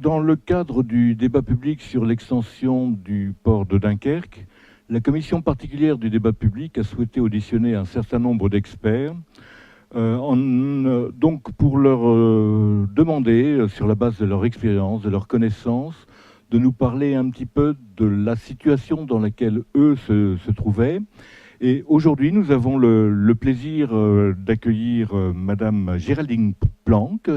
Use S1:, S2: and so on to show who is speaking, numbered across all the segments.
S1: dans le cadre du débat public sur l'extension du port de Dunkerque, la commission particulière du débat public a souhaité auditionner un certain nombre d'experts, donc pour leur demander, sur la base de leur expérience, de leurs connaissances, de nous parler un petit peu de la situation dans laquelle eux se trouvaient. Et aujourd'hui, nous avons le plaisir d'accueillir Madame Géraldine Planck,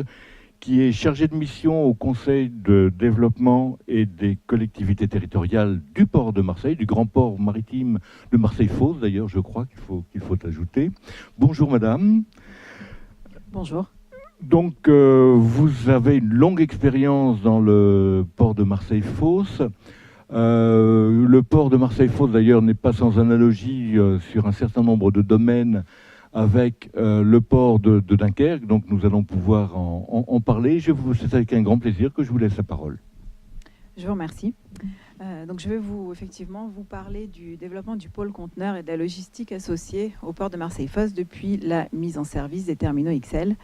S1: qui est chargée de mission au Conseil de développement et des collectivités territoriales du port de Marseille, du grand port maritime de Marseille-Fos, d'ailleurs, je crois qu'il faut ajouter. Bonjour Madame.
S2: Bonjour.
S1: Donc, vous avez une longue expérience dans le port de Marseille-Fos. Le port de Marseille-Fos, d'ailleurs, n'est pas sans analogie sur un certain nombre de domaines avec le port de Dunkerque. Donc, nous allons pouvoir en parler. C'est avec un grand plaisir que je vous laisse la parole.
S2: Je vous remercie. Donc, je vais effectivement vous parler du développement du pôle conteneur et de la logistique associée au port de Marseille-Fos depuis la mise en service des terminaux XL.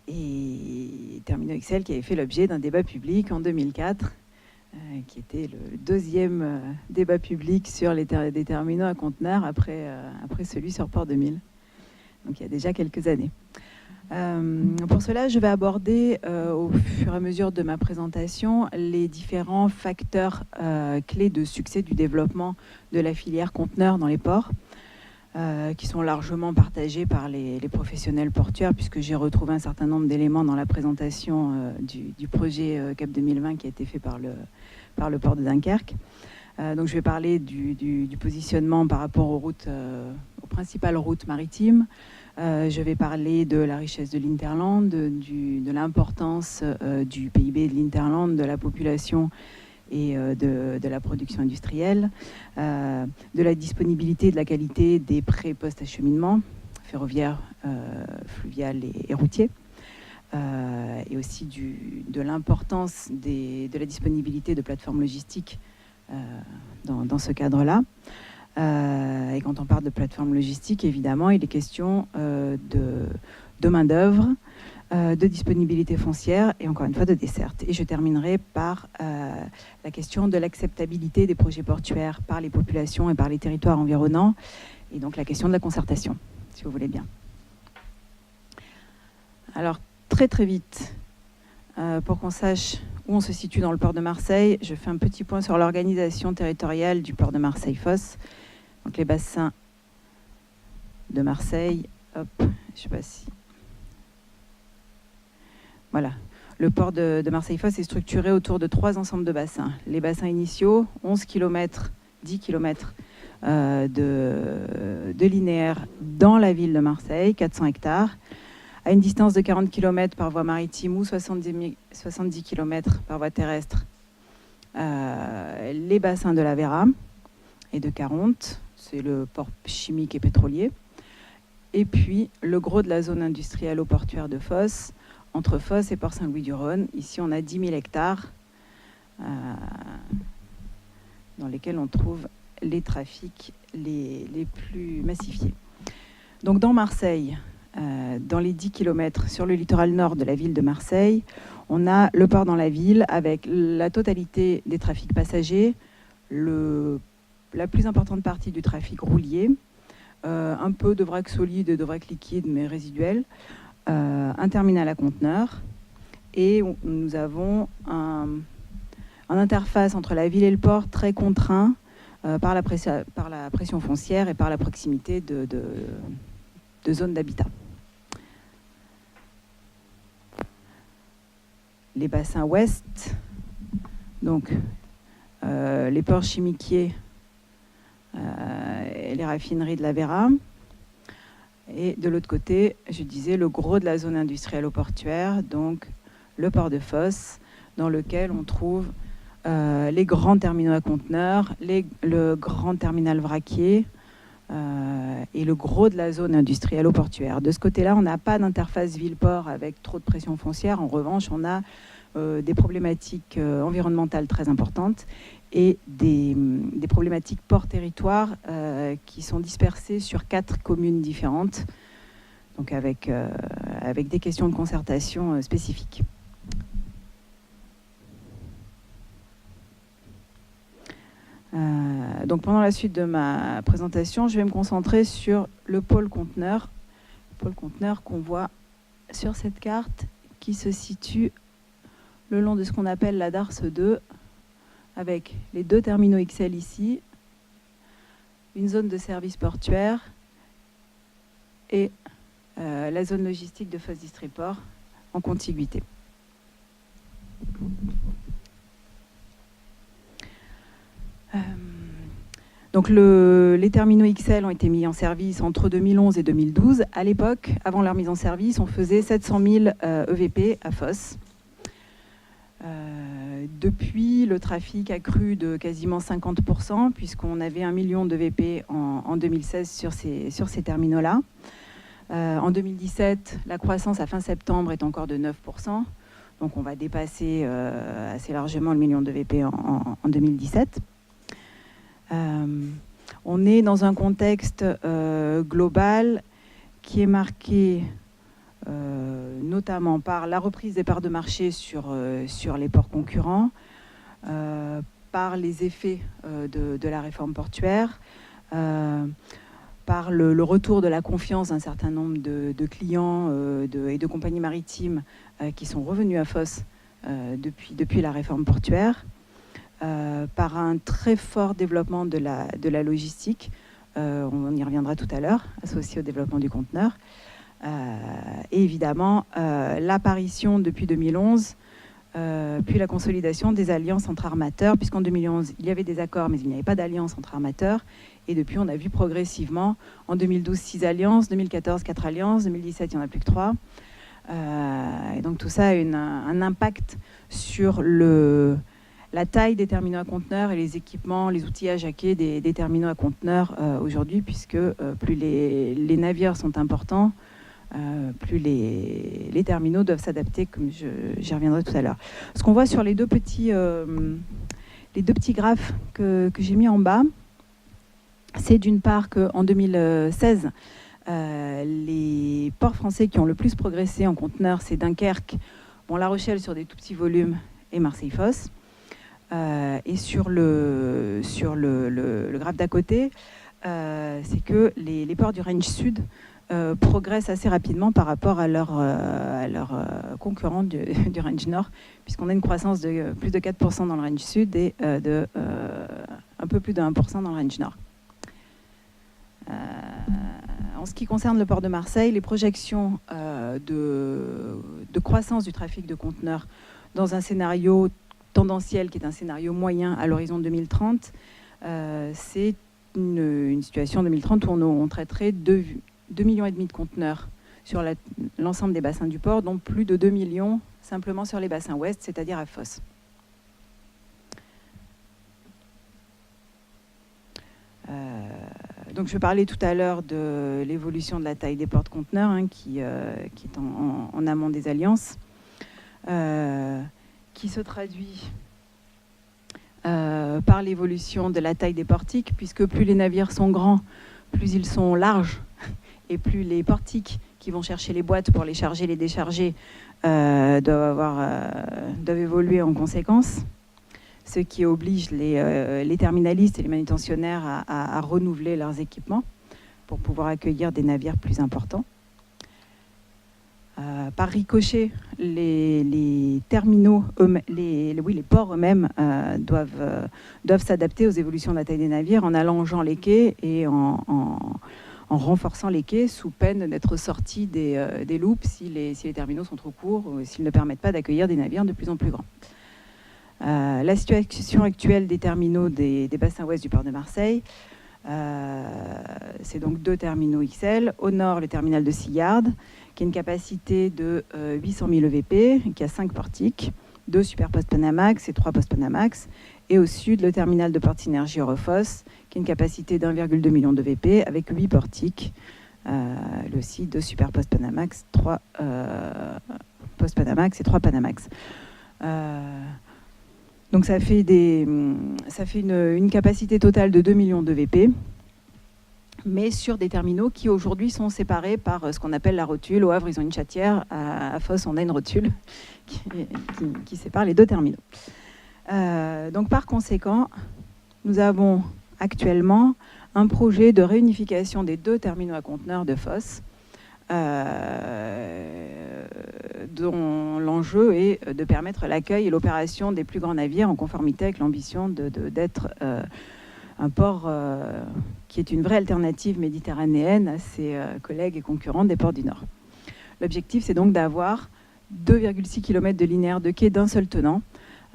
S2: Et terminaux XL qui avait fait l'objet d'un débat public en 2004, qui était le deuxième débat public sur des terminaux à conteneurs après celui sur Port 2000. Donc il y a déjà quelques années. Pour cela, je vais aborder au fur et à mesure de ma présentation les différents facteurs clés de succès du développement de la filière conteneurs dans les ports, qui sont largement partagés par les professionnels portuaires, puisque j'ai retrouvé un certain nombre d'éléments dans la présentation du projet CAP 2020 qui a été fait par le port de Dunkerque. Donc je vais parler du positionnement par rapport aux principales routes maritimes. Je vais parler de la richesse de l'Hinterland, de l'importance du PIB de l'Hinterland, de la population et de la production industrielle, de la disponibilité et de la qualité des pré- et post-acheminement ferroviaire, fluvial et routier, et aussi de l'importance de la disponibilité de plateformes logistiques dans ce cadre-là. Et quand on parle de plateforme logistique, évidemment, il est question de main-d'œuvre, de disponibilité foncière et encore une fois de desserte. Et je terminerai par la question de l'acceptabilité des projets portuaires par les populations et par les territoires environnants, et donc la question de la concertation, si vous voulez bien. Alors, très très vite, pour qu'on sache où on se situe dans le port de Marseille, je fais un petit point sur l'organisation territoriale du port de Marseille-Fos. Donc les bassins de Marseille, hop, je ne sais pas si... Voilà. Le port de Marseille-Fos est structuré autour de 3 ensembles de bassins. Les bassins initiaux, 11 km, 10 km de linéaire dans la ville de Marseille, 400 hectares, à une distance de 40 km par voie maritime ou 70 km par voie terrestre. Les bassins de la Vera et de Caronte, c'est le port chimique et pétrolier. Et puis le gros de la zone industrielle au portuaire de Fos, entre Fos et Port-Saint-Louis-du-Rhône. Ici, on a 10 000 hectares dans lesquels on trouve les trafics les plus massifiés. Donc dans Marseille, dans les 10 km sur le littoral nord de la ville de Marseille, on a le port dans la ville avec la totalité des trafics passagers, la plus importante partie du trafic roulier, un peu de vrac solide et de vrac liquide mais résiduel, un terminal à conteneurs, et nous avons un interface entre la ville et le port très contraint par la pression foncière et par la proximité de zones d'habitat. Les bassins ouest, donc les ports chimiquiers et les raffineries de la Vera. Et de l'autre côté, je disais, le gros de la zone industrielle au portuaire, donc le port de Fos, dans lequel on trouve les grands terminaux à conteneurs, le grand terminal vraquier et le gros de la zone industrielle au portuaire. De ce côté-là, on n'a pas d'interface ville-port avec trop de pression foncière. En revanche, on a des problématiques environnementales très importantes et des problématiques port-territoire qui sont dispersées sur 4 communes différentes, donc avec des questions de concertation spécifiques. Donc pendant la suite de ma présentation, je vais me concentrer sur le pôle conteneur qu'on voit sur cette carte qui se situe le long de ce qu'on appelle la Darse 2, avec les 2 terminaux XL ici, une zone de service portuaire et la zone logistique de Fosse Distriport en contiguïté. Donc les terminaux XL ont été mis en service entre 2011 et 2012. À l'époque, avant leur mise en service, on faisait 700 000 EVP à Fosse. Depuis, le trafic a cru de quasiment 50%, puisqu'on avait 1 million d'EVP en 2016 sur ces terminaux-là. En 2017, la croissance à fin septembre est encore de 9%. Donc on va dépasser assez largement le million d'EVP en 2017. On est dans un contexte global qui est marqué notamment par la reprise des parts de marché sur les ports concurrents, par les effets de la réforme portuaire, par le retour de la confiance d'un certain nombre de clients et de compagnies maritimes qui sont revenus à Fosse depuis la réforme portuaire, par un très fort développement de la logistique, on y reviendra tout à l'heure, associé au développement du conteneur, et évidemment l'apparition depuis 2011, puis la consolidation des alliances entre armateurs, puisqu'en 2011 il y avait des accords mais il n'y avait pas d'alliance entre armateurs, et depuis on a vu progressivement, en 2012 6 alliances, 2014 4 alliances, 2017 il n'y en a plus que 3, et donc tout ça a un impact sur la taille des terminaux à conteneurs et les équipements, les outillages à quai des terminaux à conteneurs aujourd'hui, puisque plus les navires sont importants, plus les terminaux doivent s'adapter, comme j'y reviendrai tout à l'heure. Ce qu'on voit sur les deux petits graphes que j'ai mis en bas, c'est d'une part qu'en 2016, les ports français qui ont le plus progressé en conteneurs, c'est Dunkerque, La Rochelle sur des tout petits volumes et Marseille-Fosse. Et sur le graphe d'à côté, c'est que les ports du range sud progressent assez rapidement par rapport à leurs concurrents du range nord, puisqu'on a une croissance de plus de 4% dans le range sud et de un peu plus de 1% dans le range nord. En ce qui concerne le port de Marseille, les projections de croissance du trafic de conteneurs dans un scénario tendanciel, qui est un scénario moyen à l'horizon 2030, c'est une situation 2030 où on traiterait 2,5 millions de conteneurs sur l'ensemble des bassins du port, dont plus de 2 millions simplement sur les bassins ouest, c'est-à-dire à Fosse. Donc je parlais tout à l'heure de l'évolution de la taille des ports de conteneurs, qui est en amont des alliances. Qui se traduit par l'évolution de la taille des portiques, puisque plus les navires sont grands, plus ils sont larges, et plus les portiques qui vont chercher les boîtes pour les charger, les décharger, doivent évoluer en conséquence, ce qui oblige les terminalistes et les manutentionnaires à renouveler leurs équipements pour pouvoir accueillir des navires plus importants. Par ricochet, les terminaux, les ports eux-mêmes doivent s'adapter aux évolutions de la taille des navires en allongeant les quais et en renforçant les quais, sous peine d'être sortis des loupes si les terminaux sont trop courts ou s'ils ne permettent pas d'accueillir des navires de plus en plus grands. La situation actuelle des terminaux des bassins ouest du port de Marseille, c'est donc 2 terminaux XL. Au nord, le terminal de Sillard, qui a une capacité de 800 000 EVP, qui a 5 portiques, 2 super post-Panamax et 3 post-Panamax. Et au sud, le terminal de Portinergie Eurofosse, qui a une capacité d'1,2 million d'EVP, avec 8 portiques, le aussi 2 super post-Panamax, 3 post-Panamax et 3 Panamax. Donc ça fait une capacité totale de 2 millions d'EVP, mais sur des terminaux qui aujourd'hui sont séparés par ce qu'on appelle la rotule. Au Havre, ils ont une chatière, à Fosse, on a une rotule qui sépare les 2 terminaux. Donc par conséquent, nous avons actuellement un projet de réunification des 2 terminaux à conteneurs de Fos, dont l'enjeu est de permettre l'accueil et l'opération des plus grands navires en conformité avec l'ambition d'être un port qui est une vraie alternative méditerranéenne à ses collègues et concurrents des ports du Nord. L'objectif, c'est donc d'avoir 2,6 km de linéaire de quai d'un seul tenant,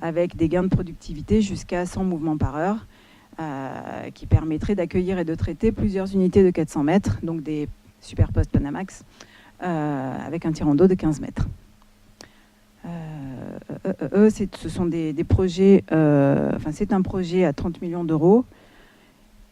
S2: avec des gains de productivité jusqu'à 100 mouvements par heure, qui permettraient d'accueillir et de traiter plusieurs unités de 400 mètres, donc des superpostes Panamax, avec un tirant d'eau de 15 mètres. Ce sont des projets, c'est un projet à 30 millions d'euros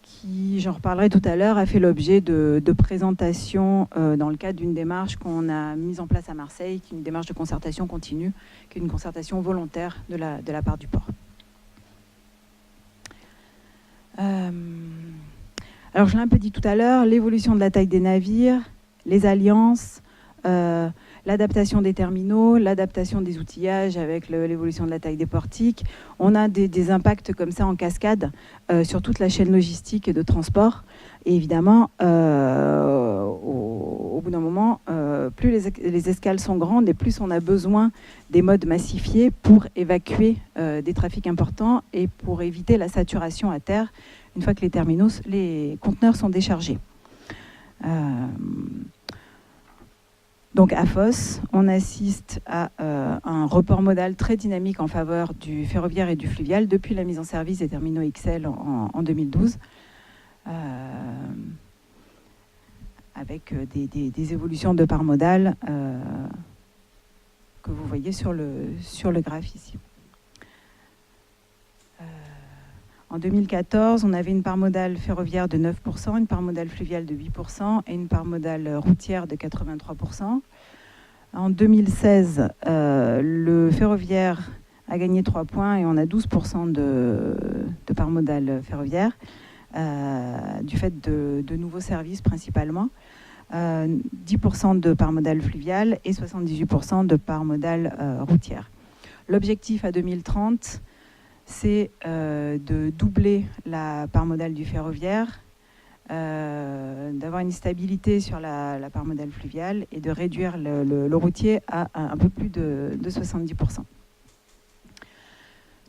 S2: qui, j'en reparlerai tout à l'heure, a fait l'objet de présentations dans le cadre d'une démarche qu'on a mise en place à Marseille, qui est une démarche de concertation continue, qui est une concertation volontaire de la part du port. Alors, je l'ai un peu dit tout à l'heure, l'évolution de la taille des navires, les alliances, l'adaptation des terminaux, l'adaptation des outillages avec l'évolution de la taille des portiques. On a des impacts comme ça en cascade sur toute la chaîne logistique et de transport. Et évidemment, au bout d'un moment, plus les escales sont grandes et plus on a besoin des modes massifiés pour évacuer des trafics importants et pour éviter la saturation à terre une fois que les conteneurs sont déchargés. Donc à Fos, on assiste à un report modal très dynamique en faveur du ferroviaire et du fluvial depuis la mise en service des terminaux XL en 2012, avec des évolutions de part modale que vous voyez sur le graphe ici. En 2014, on avait une part modale ferroviaire de 9%, une part modale fluviale de 8% et une part modale routière de 83%. En 2016, le ferroviaire a gagné 3 points et on a 12% de part modale ferroviaire, du fait de nouveaux services principalement, 10% de part modale fluviale et 78% de part modale routière. L'objectif à 2030, c'est de doubler la part modale du ferroviaire, d'avoir une stabilité sur la part modale fluviale et de réduire le routier à un peu plus de 70%.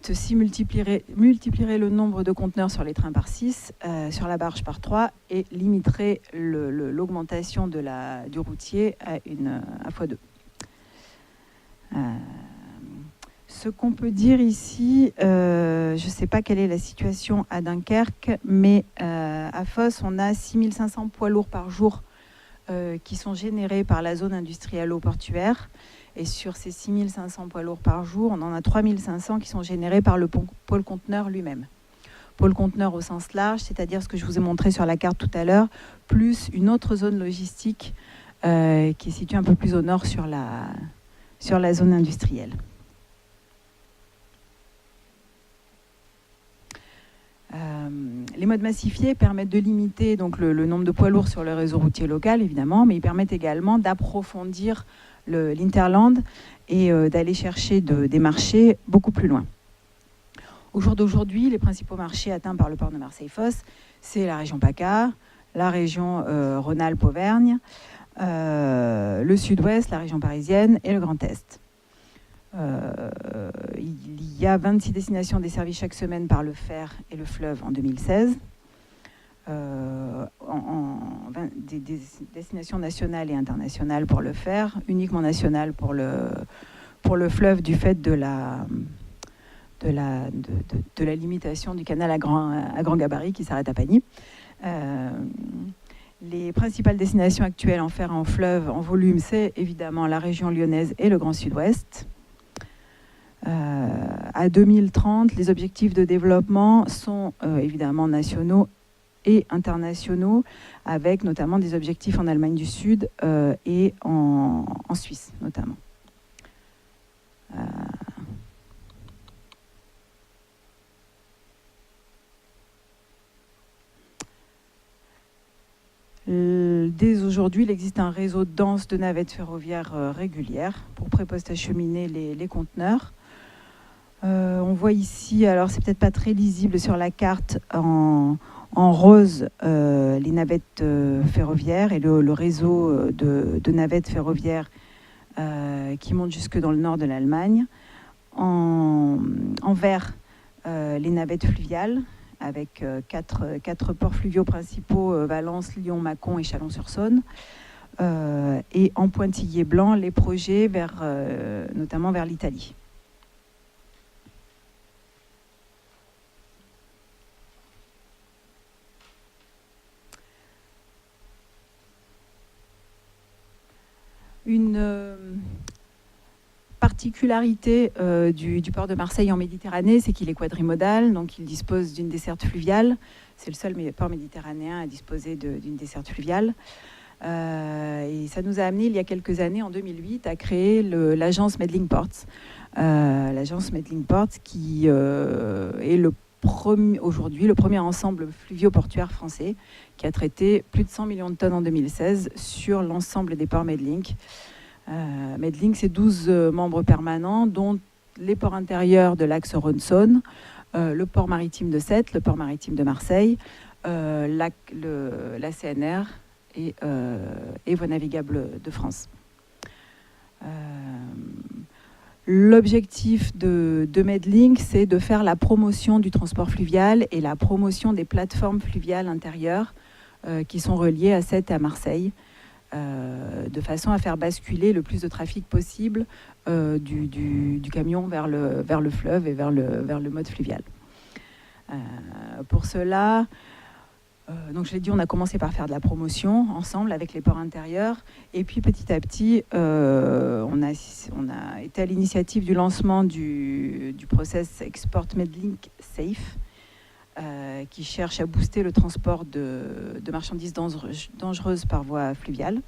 S2: Ceci multiplierait le nombre de conteneurs sur les trains par 6, sur la barge par 3 et limiterait l'augmentation du routier à x2. Ce qu'on peut dire ici, je ne sais pas quelle est la situation à Dunkerque, mais à Fos, on a 6500 poids lourds par jour qui sont générés par la zone industrielle-portuaire. Et sur ces 6500 poids lourds par jour, on en a 3500 qui sont générés par le pôle conteneur lui-même. Pôle conteneur au sens large, c'est-à-dire ce que je vous ai montré sur la carte tout à l'heure, plus une autre zone logistique qui est située un peu plus au nord sur la zone industrielle. Les modes massifiés permettent de limiter donc, le nombre de poids lourds sur le réseau routier local, évidemment, mais ils permettent également d'approfondir l'interland et d'aller chercher des marchés beaucoup plus loin. Au jour d'aujourd'hui, les principaux marchés atteints par le port de Marseille-Fos, c'est la région PACA, la région Rhône-Alpes-Auvergne, le sud-ouest, la région parisienne et le Grand Est. Il y a 26 destinations desservies chaque semaine par le fer et le fleuve en 2016. Des destinations nationales et internationales pour le fer, uniquement nationales pour le fleuve du fait de la limitation du canal à grand gabarit qui s'arrête à Pagny. Les principales destinations actuelles en fer et en fleuve en volume, c'est évidemment la région lyonnaise et le Grand Sud-Ouest. À 2030, les objectifs de développement sont évidemment nationaux et internationaux, avec notamment des objectifs en Allemagne du Sud et en Suisse notamment. Dès aujourd'hui, il existe un réseau dense de navettes ferroviaires régulières pour préposte acheminer les conteneurs. On voit ici, alors c'est peut-être pas très lisible sur la carte, en rose, les navettes ferroviaires et le réseau de navettes ferroviaires qui monte jusque dans le nord de l'Allemagne. En vert, les navettes fluviales, avec quatre ports fluviaux principaux, Valence, Lyon, Mâcon et Chalon-sur-Saône. Et en pointillé blanc, les projets notamment vers l'Italie. Une particularité du port de Marseille en Méditerranée, c'est qu'il est quadrimodal, donc il dispose d'une desserte fluviale. C'est le seul port méditerranéen à disposer d'une desserte fluviale. Et ça nous a amené, il y a quelques années, en 2008, à créer l'agence Medlink Ports. L'agence Medlink Ports qui est aujourd'hui le premier ensemble fluvio-portuaire français qui a traité plus de 100 millions de tonnes en 2016 sur l'ensemble des ports Medlink. Medlink, c'est 12 membres permanents, dont les ports intérieurs de l'axe Rhône-Saône, le port maritime de Sète, le port maritime de Marseille, la CNR et Voies navigables de France. L'objectif de Medlink, c'est de faire la promotion du transport fluvial et la promotion des plateformes fluviales intérieures qui sont reliées à Sète et à Marseille, de façon à faire basculer le plus de trafic possible du camion vers le fleuve et vers le mode fluvial. Pour cela, donc je l'ai dit, on a commencé par faire de la promotion ensemble avec les ports intérieurs, et puis petit à petit, on a été à l'initiative du lancement du process Export Medlink Safe, qui cherche à booster le transport de marchandises dangereuses par voie fluviale.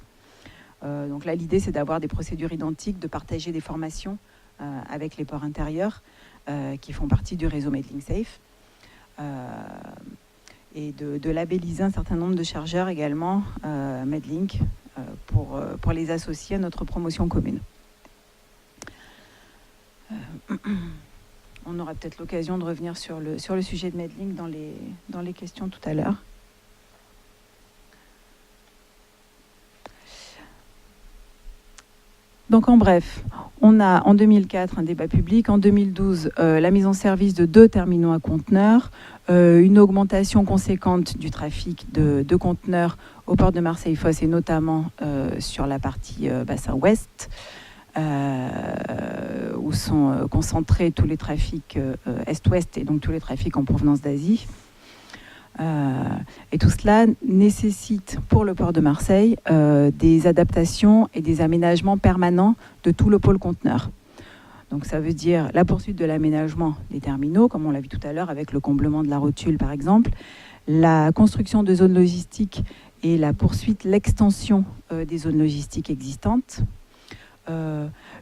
S2: Donc là, l'idée, c'est d'avoir des procédures identiques, de partager des formations avec les ports intérieurs qui font partie du réseau Medlink Safe, et de labelliser un certain nombre de chargeurs également Medlink pour les associer à notre promotion commune. On aura peut-être l'occasion de revenir sur le sujet de Medlink dans les questions tout à l'heure. Donc en bref, on a en 2004 un débat public, en 2012 la mise en service de 2 terminaux à conteneurs, une augmentation conséquente du trafic de conteneurs au port de Marseille-Fos et notamment sur la partie bassin ouest, où sont concentrés tous les trafics est-ouest et donc tous les trafics en provenance d'Asie. Et tout cela nécessite pour le port de Marseille des adaptations et des aménagements permanents de tout le pôle conteneur. Donc ça veut dire la poursuite de l'aménagement des terminaux, comme on l'a vu tout à l'heure avec le comblement de la rotule par exemple, la construction de zones logistiques et la poursuite, l'extension des zones logistiques existantes,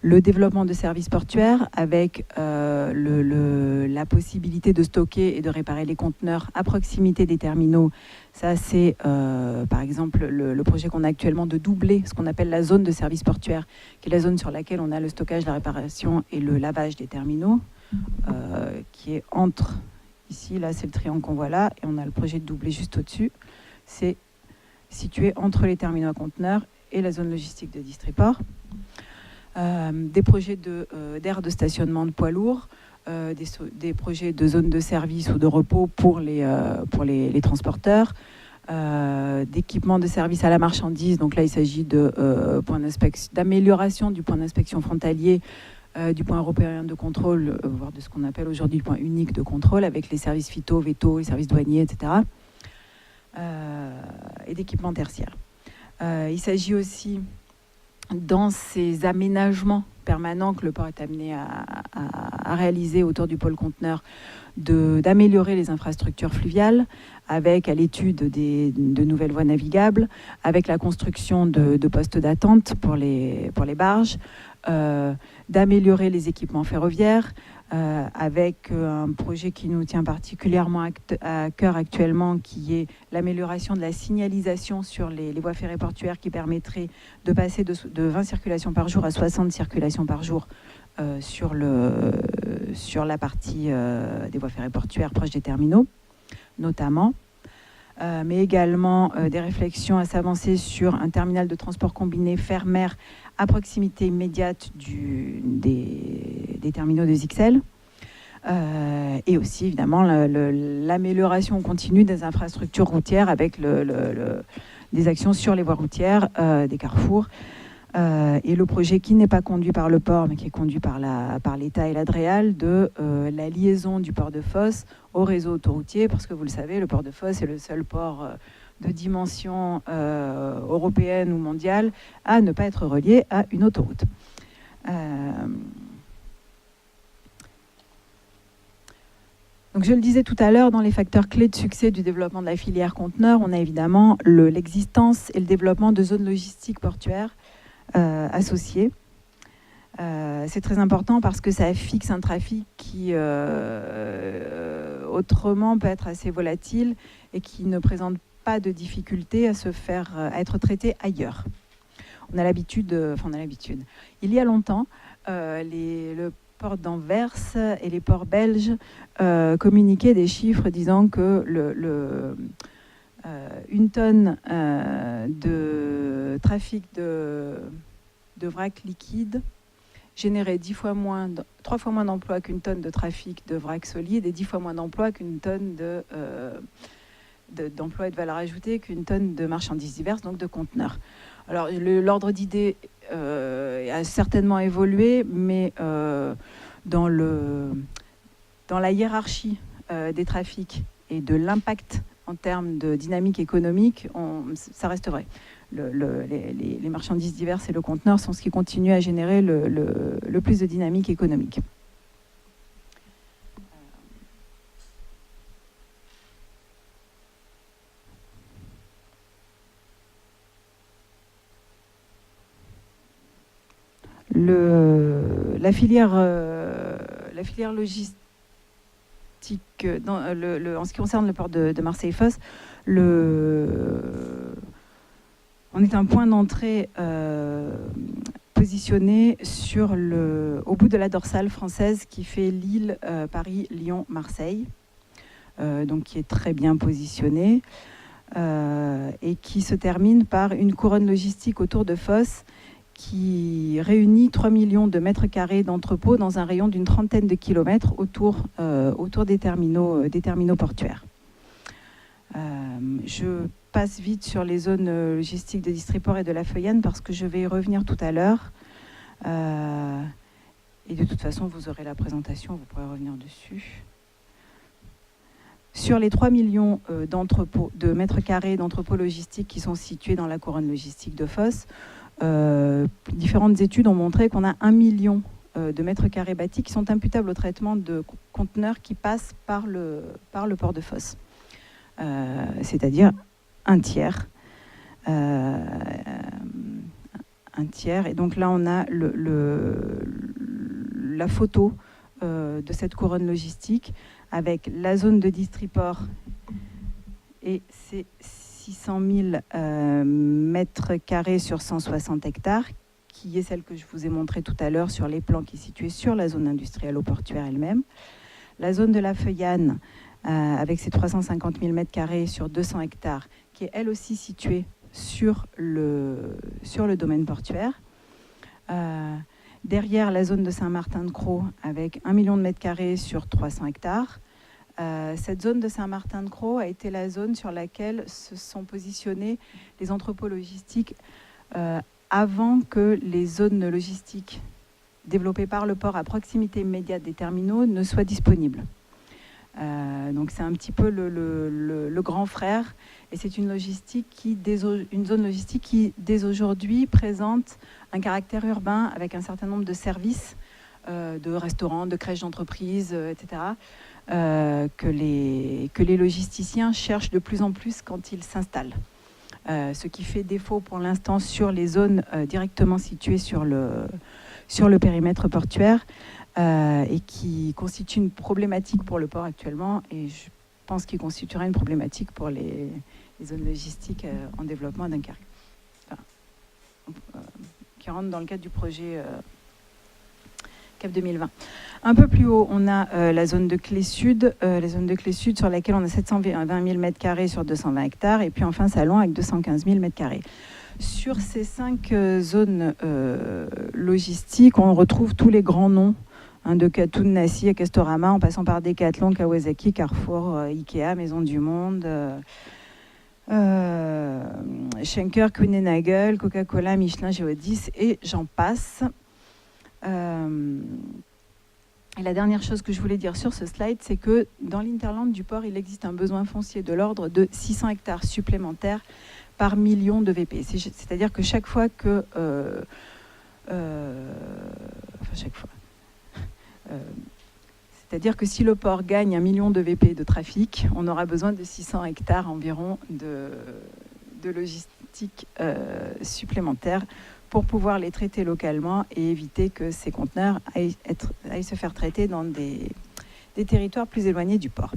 S2: le développement de services portuaires avec la possibilité de stocker et de réparer les conteneurs à proximité des terminaux. Ça, c'est par exemple le projet qu'on a actuellement de doubler ce qu'on appelle la zone de service portuaire, qui est la zone sur laquelle on a le stockage, la réparation et le lavage des terminaux, qui est entre, ici, là, c'est le triangle qu'on voit là, et on a le projet de doubler juste au-dessus. C'est situé entre les terminaux à conteneurs et la zone logistique de Distriport. Des projets d'aires de stationnement de poids lourds, des projets de zones de service ou de repos pour les transporteurs, d'équipements de service à la marchandise. Donc là, il s'agit d'amélioration du point d'inspection frontalier, du point européen de contrôle, voire de ce qu'on appelle aujourd'hui le point unique de contrôle, avec les services phyto, veto, les services douaniers, etc. Et d'équipements tertiaires. Il s'agit aussi, dans ces aménagements permanents que le port est amené à réaliser autour du pôle conteneur, d'améliorer les infrastructures fluviales avec à l'étude de nouvelles voies navigables, avec la construction de postes d'attente pour les barges, d'améliorer les équipements ferroviaires, avec un projet qui nous tient particulièrement à cœur actuellement, qui est l'amélioration de la signalisation sur les voies ferrées portuaires, qui permettrait de passer de 20 circulations par jour à 60 circulations par jour sur sur la partie des voies ferrées portuaires proches des terminaux, notamment, mais également des réflexions à s'avancer sur un terminal de transport combiné fer-mer à proximité immédiate des terminaux de XL. Et aussi, évidemment, l'amélioration continue des infrastructures routières avec des actions sur les voies routières, des carrefours. Et le projet qui n'est pas conduit par le port, mais qui est conduit par l'État et l'Adréal, de la liaison du port de Fos au réseau autoroutier, parce que vous le savez, le port de Fos est le seul port de dimension européenne ou mondiale à ne pas être relié à une autoroute. Donc, je le disais tout à l'heure, dans les facteurs clés de succès du développement de la filière conteneur, on a évidemment l'existence et le développement de zones logistiques portuaires associées. C'est très important parce que ça fixe un trafic qui autrement peut être assez volatile et qui ne présente pas de difficulté à être traité ailleurs. On a l'habitude. Il y a longtemps, le port d'Anvers et les ports belges communiquaient des chiffres disant que une tonne de trafic de vrac liquide générait 3 fois moins d'emplois qu'une tonne de trafic de vrac solide et 10 fois moins d'emplois qu'une tonne d'emplois et de valeur ajoutée qu'une tonne de marchandises diverses, donc de conteneurs. Alors, l'ordre d'idée a certainement évolué, mais dans la hiérarchie des trafics et de l'impact en termes de dynamique économique, ça reste vrai. Les marchandises diverses et le conteneur sont ce qui continue à générer le plus de dynamique économique. La filière logistique, en ce qui concerne le port de Marseille-Fos, on est un point d'entrée positionné au bout de la dorsale française qui fait Lille, Paris, Lyon, Marseille, donc qui est très bien positionné et qui se termine par une couronne logistique autour de Fos qui réunit 3 millions de mètres carrés d'entrepôts dans un rayon d'une trentaine de kilomètres autour des terminaux portuaires. Je passe vite sur les zones logistiques de Distriport et de la Feuillane parce que je vais y revenir tout à l'heure. Et de toute façon, vous aurez la présentation, vous pourrez revenir dessus. Sur les 3 millions de mètres carrés d'entrepôts logistiques qui sont situés dans la couronne logistique de Fos, différentes études ont montré qu'on a 1 million de mètres carrés bâtis qui sont imputables au traitement de conteneurs qui passent par le port de Fos. C'est-à-dire un tiers. Et donc là, on a la photo de cette couronne logistique avec la zone de Distriport et ses 600 000 mètres carrés sur 160 hectares, qui est celle que je vous ai montrée tout à l'heure sur les plans qui est située sur la zone industrielle au portuaire elle-même. La zone de la Feuillane, avec ses 350 000 mètres carrés sur 200 hectares, qui est elle aussi située sur le domaine portuaire. Derrière, la zone de Saint-Martin-de-Crau, avec 1 million de mètres carrés sur 300 hectares. Cette zone de Saint-Martin-de-Crau a été la zone sur laquelle se sont positionnés les entrepôts logistiques avant que les zones logistiques développées par le port à proximité immédiate des terminaux ne soient disponibles. Donc c'est un petit peu le grand frère, et c'est une zone logistique qui, dès aujourd'hui, présente un caractère urbain avec un certain nombre de services, de restaurants, de crèches d'entreprises, etc., que les logisticiens cherchent de plus en plus quand ils s'installent. Ce qui fait défaut pour l'instant sur les zones directement situées sur le périmètre portuaire, et qui constitue une problématique pour le port actuellement, et je pense qu'il constituera une problématique pour les zones logistiques en développement à Dunkerque, qui rentrent dans le cadre du projet CAP 2020. Un peu plus haut, on a la zone de clé sud, sur laquelle on a 720 000 m² sur 220 hectares, et puis enfin Salon avec 215 000 m². Sur ces 5 zones logistiques, on retrouve tous les grands noms, de Katoon, Nassi à Castorama, en passant par Decathlon, Kawasaki, Carrefour, Ikea, Maison du Monde, Schenker, Kuehne+Nagel, Coca-Cola, Michelin, Géodis, et j'en passe. Et la dernière chose que je voulais dire sur ce slide, c'est que dans l'Hinterland du port, il existe un besoin foncier de l'ordre de 600 hectares supplémentaires par million de VP. C'est-à-dire que chaque fois que... c'est-à-dire que si le port gagne 1 million de VP de trafic, on aura besoin de 600 hectares environ de logistique supplémentaire pour pouvoir les traiter localement et éviter que ces conteneurs aillent se faire traiter dans des territoires plus éloignés du port.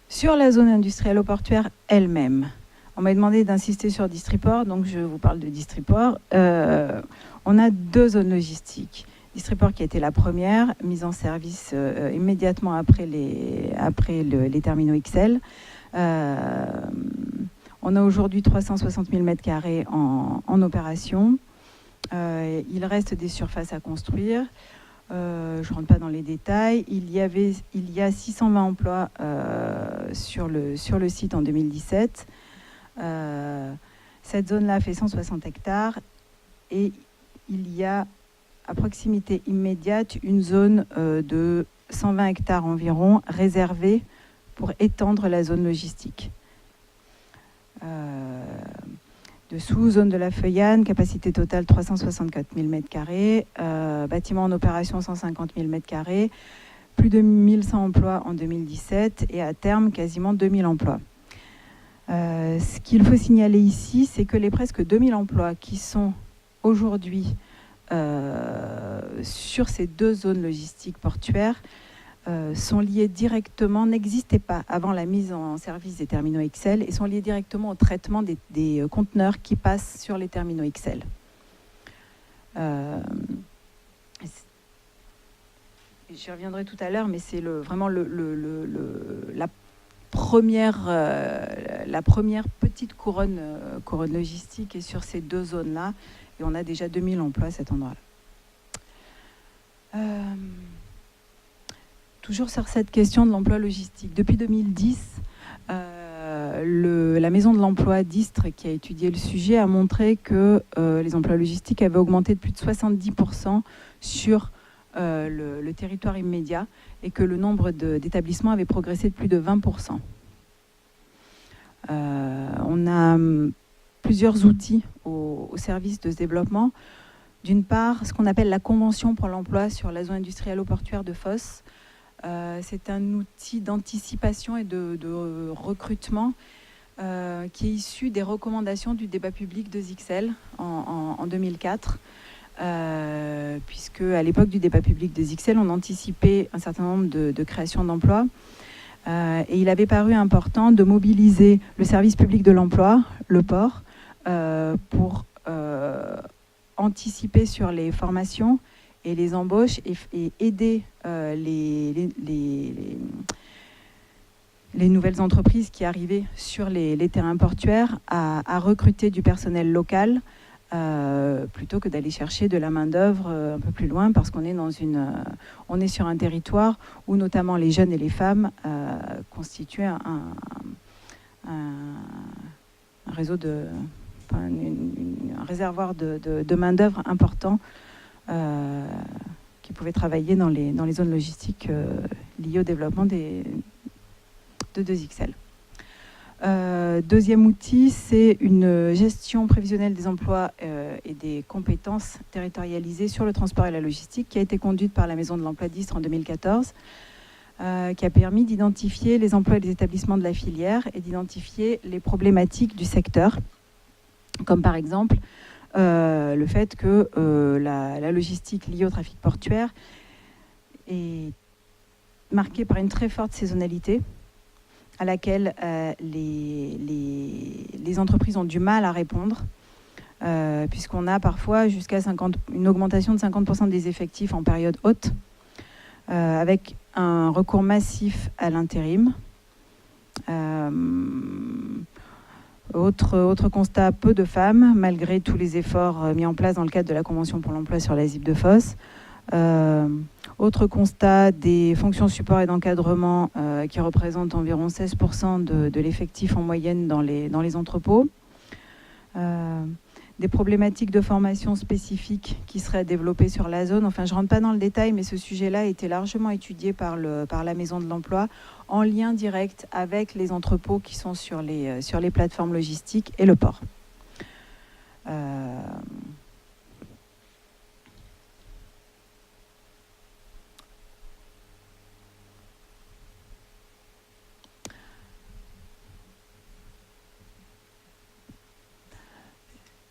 S2: Sur la zone industrielle portuaire elle-même, on m'a demandé d'insister sur Distriport, donc je vous parle de Distriport. On a 2 zones logistiques. Distriport qui a été la première, mise en service immédiatement après les terminaux XL. On a aujourd'hui 360 000 m² en opération. Il reste des surfaces à construire. Je ne rentre pas dans les détails. Il y a 620 emplois sur le site en 2017. Cette zone-là fait 160 hectares et il y a à proximité immédiate une zone de 120 hectares environ réservée pour étendre la zone logistique. Dessous, zone de la Feuillane, capacité totale 364 000 m², bâtiment en opération 150 000 m², plus de 1100 emplois en 2017 et à terme quasiment 2000 emplois. Ce qu'il faut signaler ici, c'est que les presque 2000 emplois qui sont aujourd'hui sur ces 2 zones logistiques portuaires sont liés directement, n'existaient pas avant la mise en service des terminaux XL et sont liés directement au traitement des conteneurs qui passent sur les terminaux XL. J'y reviendrai tout à l'heure, mais c'est vraiment la première petite couronne logistique est sur ces 2 zones-là et on a déjà 2000 emplois à cet endroit-là. Toujours sur cette question de l'emploi logistique. Depuis 2010, la Maison de l'Emploi d'Istres, qui a étudié le sujet, a montré que les emplois logistiques avaient augmenté de plus de 70% sur le territoire immédiat et que le nombre d'établissements avait progressé de plus de 20%. On a plusieurs outils au service de ce développement. D'une part, ce qu'on appelle la Convention pour l'emploi sur la zone industrielle portuaire de Fos. C'est un outil d'anticipation et de recrutement qui est issu des recommandations du débat public de ZXL en 2004. Puisque à l'époque du débat public de ZXL, on anticipait un certain nombre de créations d'emplois. Et il avait paru important de mobiliser le service public de l'emploi, le port, pour anticiper sur les formations et les embauches et aider les nouvelles entreprises qui arrivaient sur les terrains portuaires à recruter du personnel local plutôt que d'aller chercher de la main-d'œuvre un peu plus loin, parce qu'on est on est sur un territoire où notamment les jeunes et les femmes constituent un réseau un réservoir de main-d'œuvre important qui pouvait travailler dans les zones logistiques liées au développement de 2XL. Deuxième outil, c'est une gestion prévisionnelle des emplois et des compétences territorialisées sur le transport et la logistique qui a été conduite par la Maison de l'Emploi d'Istres en 2014, qui a permis d'identifier les emplois et les établissements de la filière et d'identifier les problématiques du secteur, comme par exemple le fait que la logistique liée au trafic portuaire est marquée par une très forte saisonnalité, à laquelle les entreprises ont du mal à répondre. puisqu'on a parfois jusqu'à une augmentation de 50% des effectifs en période haute, avec un recours massif à l'intérim. Autre constat, peu de femmes, malgré tous les efforts mis en place dans le cadre de la Convention pour l'emploi sur la ZIP de Fos. Autre constat, des fonctions support et d'encadrement qui représentent environ 16% de l'effectif en moyenne dans les entrepôts. Des problématiques de formation spécifiques qui seraient développées sur la zone. Enfin, je ne rentre pas dans le détail, mais ce sujet-là a été largement étudié par la Maison de l'Emploi en lien direct avec les entrepôts qui sont sur les plateformes logistiques et le port.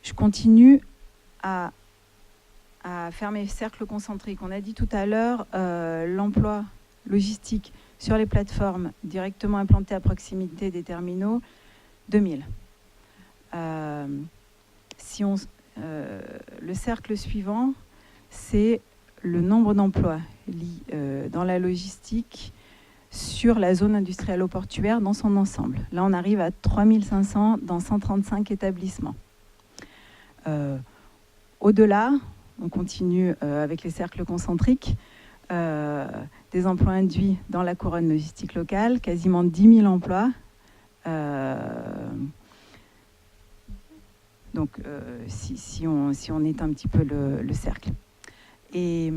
S2: Je continue à faire mes cercles concentriques. On a dit tout à l'heure l'emploi logistique sur les plateformes directement implantées à proximité des terminaux, 2000. Le cercle suivant, c'est le nombre d'emplois dans la logistique sur la zone industrielle-portuaire dans son ensemble. Là, on arrive à 3500 dans 135 établissements. Au-delà, on continue avec les cercles concentriques, des emplois induits dans la couronne logistique locale, quasiment 10 000 emplois. Donc, si on est un petit peu le cercle. Et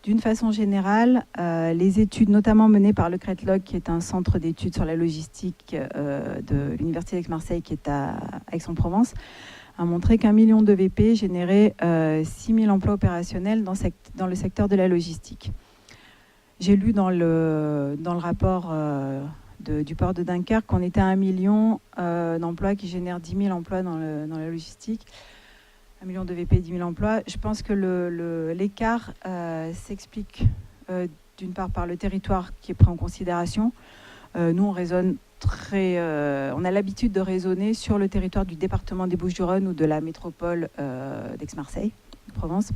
S2: d'une façon générale, les études notamment menées par le CRETLOG, qui est un centre d'études sur la logistique de l'Université d'Aix-Marseille, qui est à Aix-en-Provence, a montré qu'1 million de VP générait 6 000 emplois opérationnels dans le secteur de la logistique. J'ai lu dans le rapport du port de Dunkerque qu'on était à 1 million d'emplois qui génèrent 10 000 emplois dans la logistique. 1 million de VP, 10 000 emplois. Je pense que l'écart s'explique d'une part par le territoire qui est pris en considération. Nous, on raisonne on a l'habitude de raisonner sur le territoire du département des Bouches-du-Rhône ou de la métropole d'Aix-Marseille, de Provence,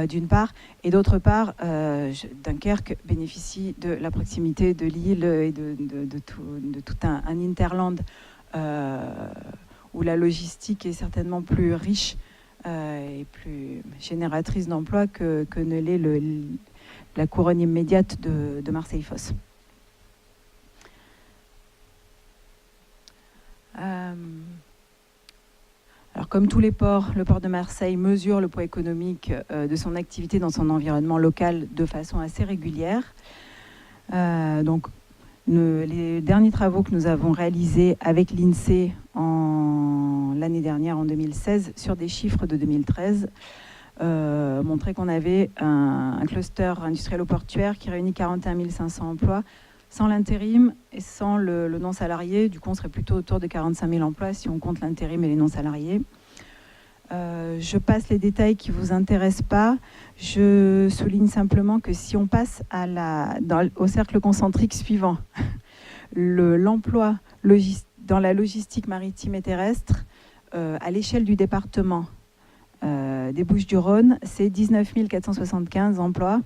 S2: d'une part. Et d'autre part, Dunkerque bénéficie de la proximité de Lille et de tout un hinterland où la logistique est certainement plus riche et plus génératrice d'emplois que ne l'est la couronne immédiate de Marseille-Fos. Alors, comme tous les ports, le port de Marseille mesure le poids économique de son activité dans son environnement local de façon assez régulière. Donc, les derniers travaux que nous avons réalisés avec l'INSEE l'année dernière, en 2016, sur des chiffres de 2013, montraient qu'on avait un cluster industriel-portuaire qui réunit 41 500 emplois, sans l'intérim et sans le non-salarié. Du coup, on serait plutôt autour de 45 000 emplois si on compte l'intérim et les non-salariés. Je passe les détails qui ne vous intéressent pas. Je souligne simplement que si on passe au cercle concentrique suivant, l'emploi dans la logistique maritime et terrestre, à l'échelle du département des Bouches-du-Rhône, c'est 19 475 emplois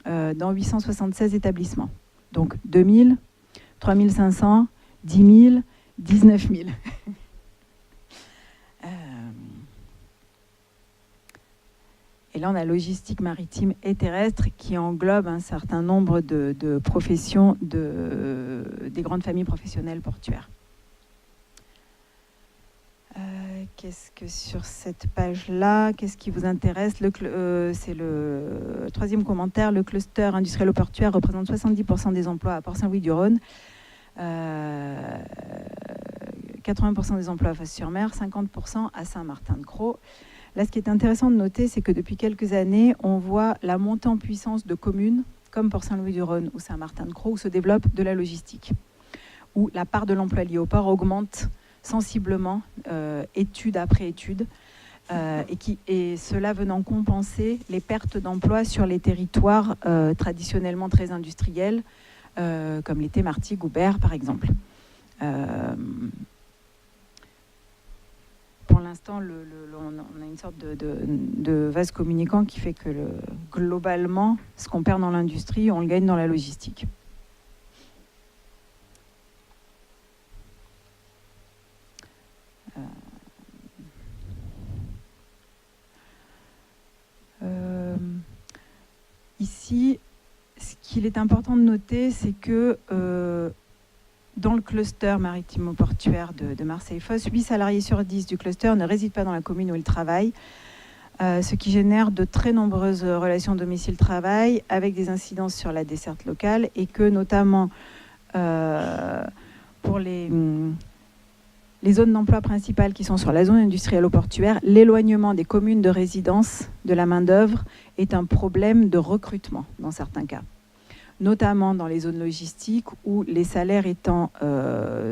S2: dans 876 établissements. Donc 2000, 3500, 10 000, 19 000. Et là, on a logistique maritime et terrestre qui englobe un certain nombre de professions des grandes familles professionnelles portuaires. Qu'est-ce que sur cette page-là, qu'est-ce qui vous intéresse? C'est le troisième commentaire. Le cluster industriel-portuaire représente 70% des emplois à Port-Saint-Louis-du-Rhône, 80% des emplois à Fos-sur-Mer, 50% à Saint-Martin-de-Crau. Là, ce qui est intéressant de noter, c'est que depuis quelques années, on voit la montée en puissance de communes comme Port-Saint-Louis-du-Rhône ou Saint-Martin-de-Crau, où se développe de la logistique, où la part de l'emploi lié au port augmente sensiblement, étude après étude, et cela venant compenser les pertes d'emplois sur les territoires traditionnellement très industriels, comme l'étaient Martigues ou Berre, par exemple. Pour pour l'instant, on a une sorte de vase communicant qui fait que globalement, ce qu'on perd dans l'industrie, on le gagne dans la logistique. Ici, ce qu'il est important de noter, c'est que dans le cluster maritimo-portuaire de Marseille-Fos, 8 salariés sur 10 du cluster ne résident pas dans la commune où ils travaillent, ce qui génère de très nombreuses relations domicile-travail avec des incidences sur la desserte locale, et que notamment pour les zones d'emploi principales qui sont sur la zone industrielle ou portuaire, l'éloignement des communes de résidence de la main-d'œuvre est un problème de recrutement dans certains cas, notamment dans les zones logistiques où les salaires étant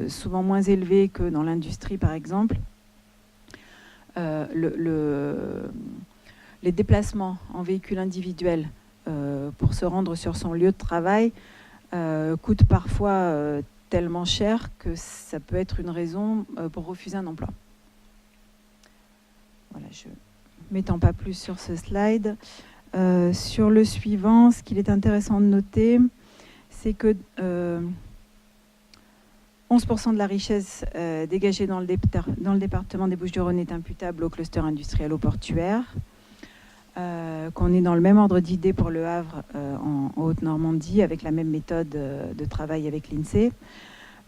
S2: souvent moins élevés que dans l'industrie par exemple, les déplacements en véhicule individuel pour se rendre sur son lieu de travail coûtent parfois tellement cher que ça peut être une raison pour refuser un emploi. Voilà, je m'étends pas plus sur ce slide. Sur le suivant, ce qu'il est intéressant de noter, c'est que 11% de la richesse dégagée dans le département des Bouches-du-Rhône est imputable au cluster industriel au portuaire, qu'on est dans le même ordre d'idée pour Le Havre en Haute-Normandie, avec la même méthode de travail avec l'INSEE,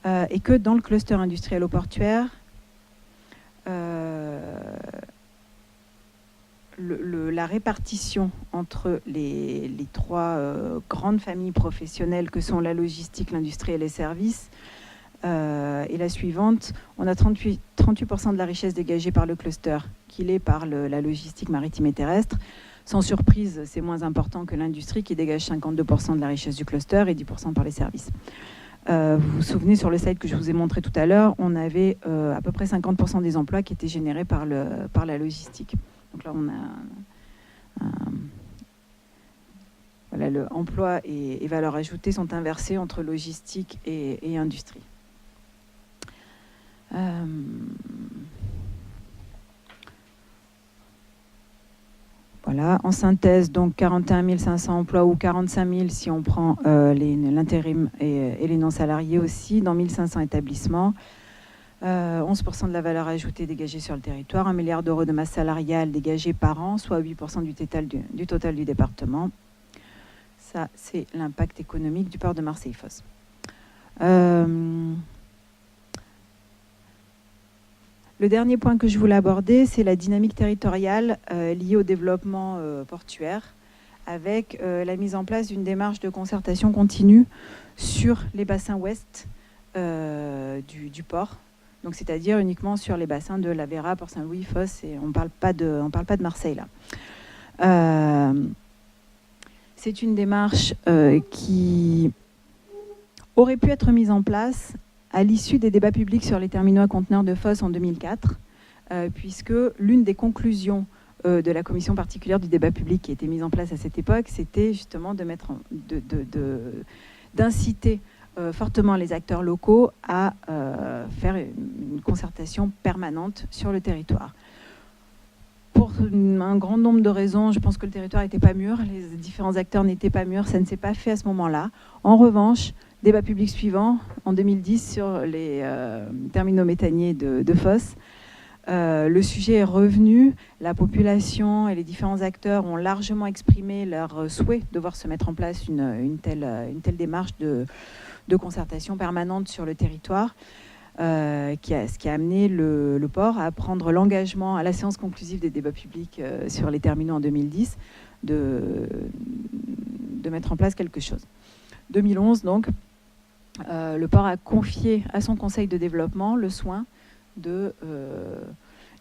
S2: et que dans le cluster industriel au portuaire, la répartition entre les trois grandes familles professionnelles que sont la logistique, l'industrie et les services est la suivante. On a 38% de la richesse dégagée par le cluster, qui l'est par la logistique maritime et terrestre. Sans surprise, c'est moins important que l'industrie qui dégage 52% de la richesse du cluster et 10% par les services. Vous vous souvenez, sur le slide que je vous ai montré tout à l'heure, on avait à peu près 50% des emplois qui étaient générés par la logistique. Donc là, on a voilà, le emploi et valeur ajoutée sont inversés entre logistique et industrie. Voilà, en synthèse, donc 41 500 emplois ou 45 000 si on prend l'intérim et les non-salariés aussi, dans 1500 établissements. 11% de la valeur ajoutée dégagée sur le territoire, 1 milliard d'euros de masse salariale dégagée par an, soit 8% du total du département. Ça, c'est l'impact économique du port de Marseille-Fos. Le dernier point que je voulais aborder, c'est la dynamique territoriale liée au développement portuaire, avec la mise en place d'une démarche de concertation continue sur les bassins ouest du port. Donc, c'est-à-dire uniquement sur les bassins de la Vera, Port-Saint-Louis, Fos, et on ne parle pas de Marseille là. C'est une démarche qui aurait pu être mise en place à l'issue des débats publics sur les terminaux à conteneurs de Fos en 2004, puisque l'une des conclusions de la commission particulière du débat public qui a été mise en place à cette époque, c'était justement d'inciter fortement les acteurs locaux à faire une concertation permanente sur le territoire. Pour un grand nombre de raisons, je pense que le territoire n'était pas mûr, les différents acteurs n'étaient pas mûrs, ça ne s'est pas fait à ce moment-là. En revanche, débat public suivant, en 2010, sur les terminaux méthaniers de Fos, le sujet est revenu, la population et les différents acteurs ont largement exprimé leur souhait de voir se mettre en place une telle démarche de concertation permanente sur le territoire, ce qui a amené le port à prendre l'engagement à la séance conclusive des débats publics sur les terminaux en 2010 de mettre en place quelque chose. 2011, donc, le port a confié à son conseil de développement le soin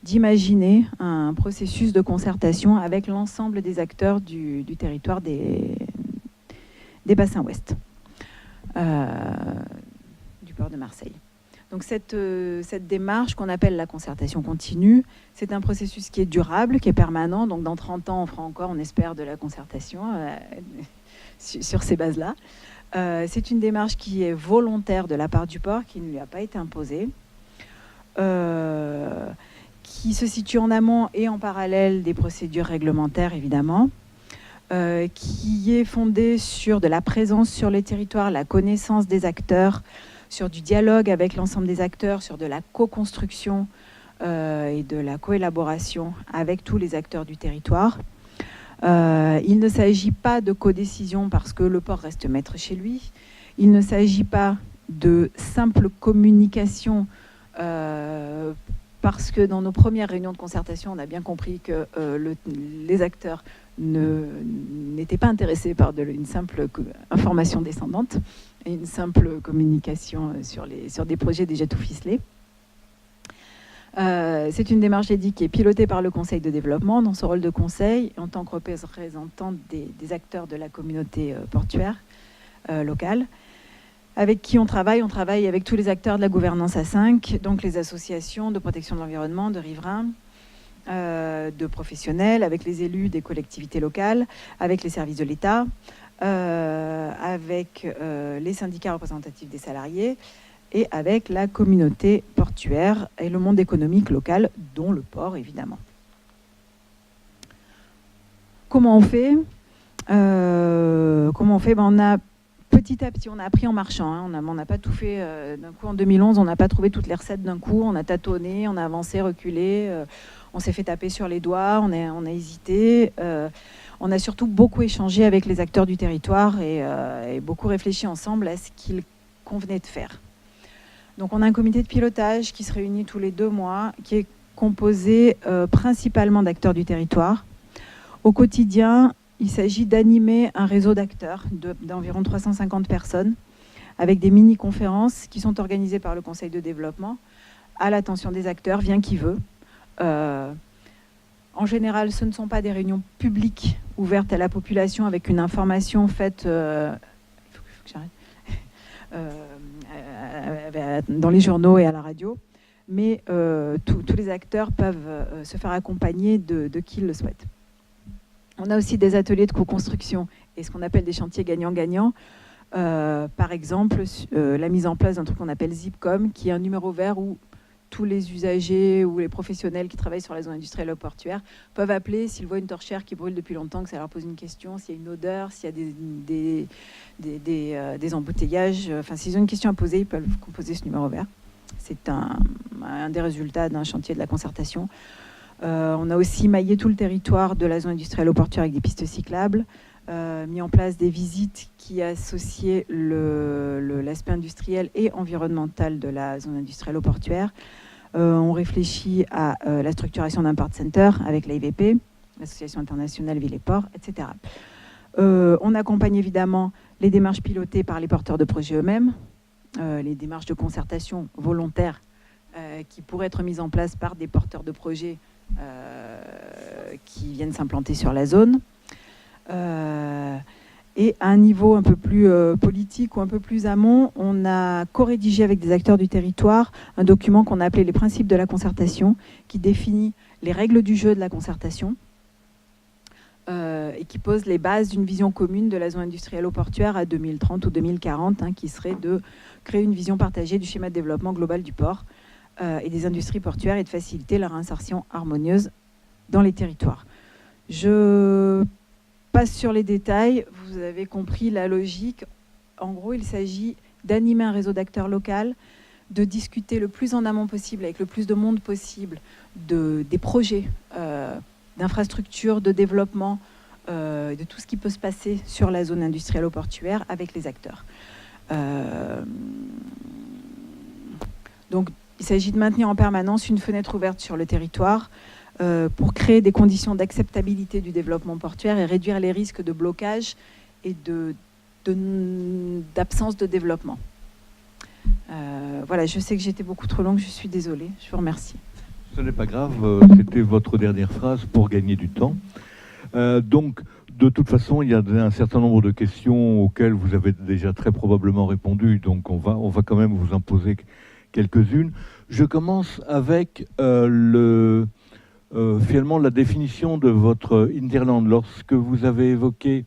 S2: d'imaginer un processus de concertation avec l'ensemble des acteurs du territoire des bassins ouest du port de Marseille. Donc cette démarche qu'on appelle la concertation continue, c'est un processus qui est durable, qui est permanent. Donc dans 30 ans, on fera encore, on espère, de la concertation sur ces bases-là. C'est une démarche qui est volontaire de la part du port, qui ne lui a pas été imposée, qui se situe en amont et en parallèle des procédures réglementaires, évidemment, qui est fondée sur de la présence sur les territoires, la connaissance des acteurs, sur du dialogue avec l'ensemble des acteurs, sur de la co-construction et de la coélaboration avec tous les acteurs du territoire. Il ne s'agit pas de codécision parce que le port reste maître chez lui. Il ne s'agit pas de simple communication parce que dans nos premières réunions de concertation, on a bien compris que les acteurs n'étaient pas intéressés par une simple information descendante et une simple communication sur des projets déjà tout ficelés. C'est une démarche éthique qui est pilotée par le Conseil de développement dans son rôle de conseil en tant que représentant des acteurs de la communauté portuaire locale. Avec qui on travaille avec tous les acteurs de la gouvernance A5, donc les associations de protection de l'environnement, de riverains, de professionnels, avec les élus des collectivités locales, avec les services de l'État, avec les syndicats représentatifs des salariés et avec la communauté portuaire et le monde économique local, dont le port évidemment. Comment on fait On a petit à petit, on a appris en marchant. Hein. On n'a pas tout fait d'un coup. En 2011, on n'a pas trouvé toutes les recettes d'un coup. On a tâtonné, on a avancé, reculé. On s'est fait taper sur les doigts. On a hésité. On a surtout beaucoup échangé avec les acteurs du territoire et beaucoup réfléchi ensemble à ce qu'il convenait de faire. Donc, on a un comité de pilotage qui se réunit tous les 2 mois, qui est composé principalement d'acteurs du territoire. Au quotidien, il s'agit d'animer un réseau d'acteurs d'environ 350 personnes avec des mini-conférences qui sont organisées par le Conseil de développement à l'attention des acteurs, vient qui veut. En général, ce ne sont pas des réunions publiques ouvertes à la population avec une information faite dans les journaux et à la radio, mais tous les acteurs peuvent se faire accompagner de qui le souhaitent. On a aussi des ateliers de co-construction et ce qu'on appelle des chantiers gagnant-gagnant. Par exemple, la mise en place d'un truc qu'on appelle Zipcom, qui est un numéro vert où tous les usagers ou les professionnels qui travaillent sur la zone industrielle ou portuaire peuvent appeler s'ils voient une torchère qui brûle depuis longtemps, que ça leur pose une question, s'il y a une odeur, s'il y a des embouteillages. Enfin, s'ils ont une question à poser, ils peuvent composer ce numéro vert. C'est un des résultats d'un chantier de la concertation. On a aussi maillé tout le territoire de la zone industrielle au portuaire avec des pistes cyclables, mis en place des visites qui associaient l'aspect industriel et environnemental de la zone industrielle au portuaire. On réfléchit à la structuration d'un port center avec l'AIVP, l'Association internationale Villes et Ports, etc. On accompagne évidemment les démarches pilotées par les porteurs de projets eux-mêmes, les démarches de concertation volontaires qui pourraient être mises en place par des porteurs de projets qui viennent s'implanter sur la zone. Et à un niveau un peu plus politique ou un peu plus amont, on a co-rédigé avec des acteurs du territoire un document qu'on a appelé les principes de la concertation, qui définit les règles du jeu de la concertation et qui pose les bases d'une vision commune de la zone industrielle au portuaire à 2030 ou 2040, qui serait de créer une vision partagée du schéma de développement global du port et des industries portuaires et de faciliter leur insertion harmonieuse dans les territoires. Je passe sur les détails. Vous avez compris la logique. En gros, il s'agit d'animer un réseau d'acteurs locaux, de discuter le plus en amont possible, avec le plus de monde possible, des projets d'infrastructures, de développement, de tout ce qui peut se passer sur la zone industrielle au portuaire avec les acteurs. Donc, il s'agit de maintenir en permanence une fenêtre ouverte sur le territoire pour créer des conditions d'acceptabilité du développement portuaire et réduire les risques de blocage et d'absence de développement. Voilà, je sais que j'étais beaucoup trop longue, je suis désolée, je vous remercie.
S1: Ce n'est pas grave, c'était votre dernière phrase pour gagner du temps. Donc, de toute façon, il y a un certain nombre de questions auxquelles vous avez déjà très probablement répondu, donc on va quand même vous en poser quelques-unes. Je commence avec finalement la définition de votre hinterland. Lorsque vous avez évoqué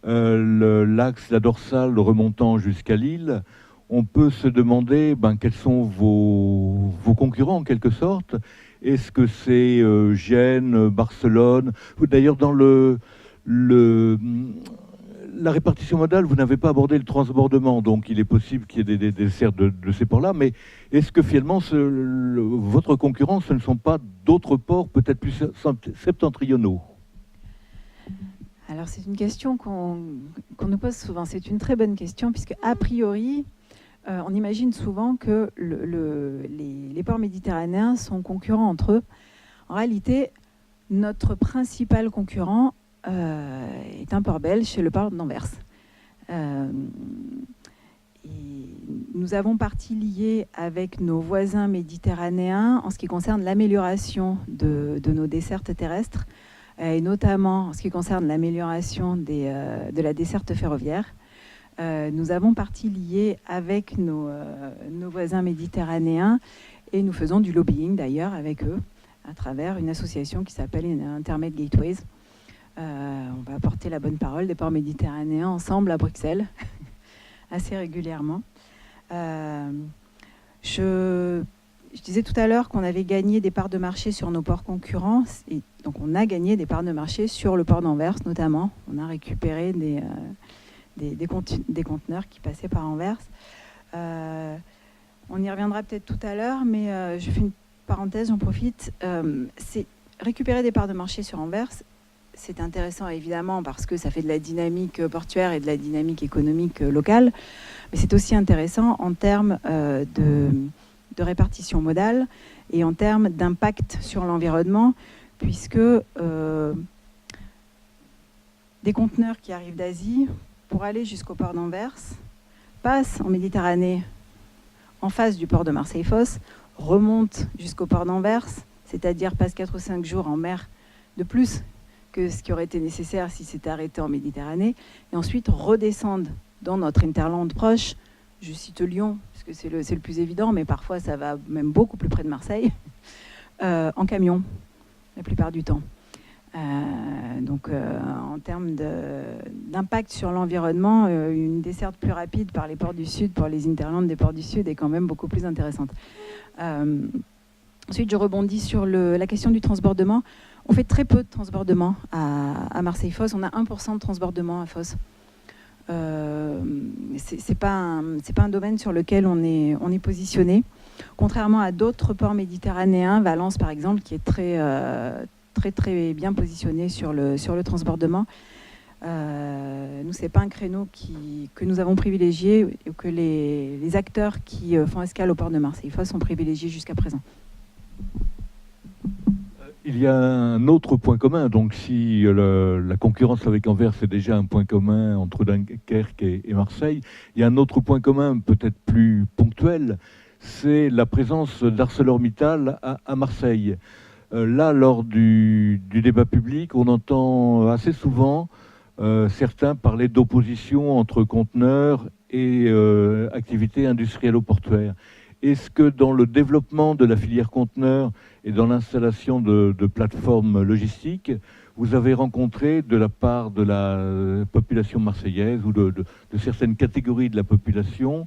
S1: l'axe, la dorsale remontant jusqu'à Lille, on peut se demander quels sont vos concurrents en quelque sorte. Est-ce que c'est Gênes, Barcelone? D'ailleurs, dans la répartition modale, vous n'avez pas abordé le transbordement, donc il est possible qu'il y ait des dessertes de ces ports-là, mais est-ce que finalement, votre concurrent, ce ne sont pas d'autres ports peut-être plus septentrionaux?
S2: Alors c'est une question qu'on nous pose souvent. C'est une très bonne question, puisque a priori, on imagine souvent que les ports méditerranéens sont concurrents entre eux. En réalité, notre principal concurrent est un port belge, c'est le port d'Anvers. Nous avons partie liée avec nos voisins méditerranéens en ce qui concerne l'amélioration de nos dessertes terrestres, et notamment en ce qui concerne l'amélioration de la desserte ferroviaire. Nous avons partie liée avec nos voisins méditerranéens et nous faisons du lobbying d'ailleurs avec eux à travers une association qui s'appelle Intermed Gateways. On va porter la bonne parole des ports méditerranéens ensemble à Bruxelles assez régulièrement. Je disais tout à l'heure qu'on avait gagné des parts de marché sur nos ports concurrents. Et donc on a gagné des parts de marché sur le port d'Anvers notamment. On a récupéré des conteneurs qui passaient par Anvers. On y reviendra peut-être tout à l'heure, mais je fais une parenthèse, j'en profite. C'est récupérer des parts de marché sur Anvers. C'est intéressant évidemment parce que ça fait de la dynamique portuaire et de la dynamique économique locale, mais c'est aussi intéressant en termes de répartition modale et en termes d'impact sur l'environnement, puisque des conteneurs qui arrivent d'Asie pour aller jusqu'au port d'Anvers passent en Méditerranée en face du port de Marseille-Fos, remontent jusqu'au port d'Anvers, c'est-à-dire passent 4 ou 5 jours en mer de plus que ce qui aurait été nécessaire si c'était arrêté en Méditerranée, et ensuite redescendent dans notre hinterland proche. Je cite Lyon, parce que c'est le plus évident, mais parfois ça va même beaucoup plus près de Marseille, en camion, la plupart du temps. Donc en termes d'impact sur l'environnement, une desserte plus rapide par les ports du Sud, pour les hinterlands des ports du Sud, est quand même beaucoup plus intéressante. Ensuite, je rebondis sur la question du transbordement. On fait très peu de transbordement à Marseille-Fos. On a 1% de transbordement à Fos. C'est pas un domaine sur lequel on est positionné. Contrairement à d'autres ports méditerranéens, Valence par exemple, qui est très bien positionné sur le transbordement. Nous, c'est pas un créneau que nous avons privilégié, et que les acteurs qui font escale au port de Marseille-Fos ont privilégié jusqu'à présent.
S1: Il y a un autre point commun, donc si la concurrence avec Anvers est déjà un point commun entre Dunkerque et Marseille, il y a un autre point commun peut-être plus ponctuel, c'est la présence d'ArcelorMittal à Marseille. Là, lors du débat public, on entend assez souvent certains parler d'opposition entre conteneurs et activités industrielles-portuaires. Est-ce que dans le développement de la filière conteneurs et dans l'installation de plateformes logistiques, vous avez rencontré de la part de la population marseillaise ou de certaines catégories de la population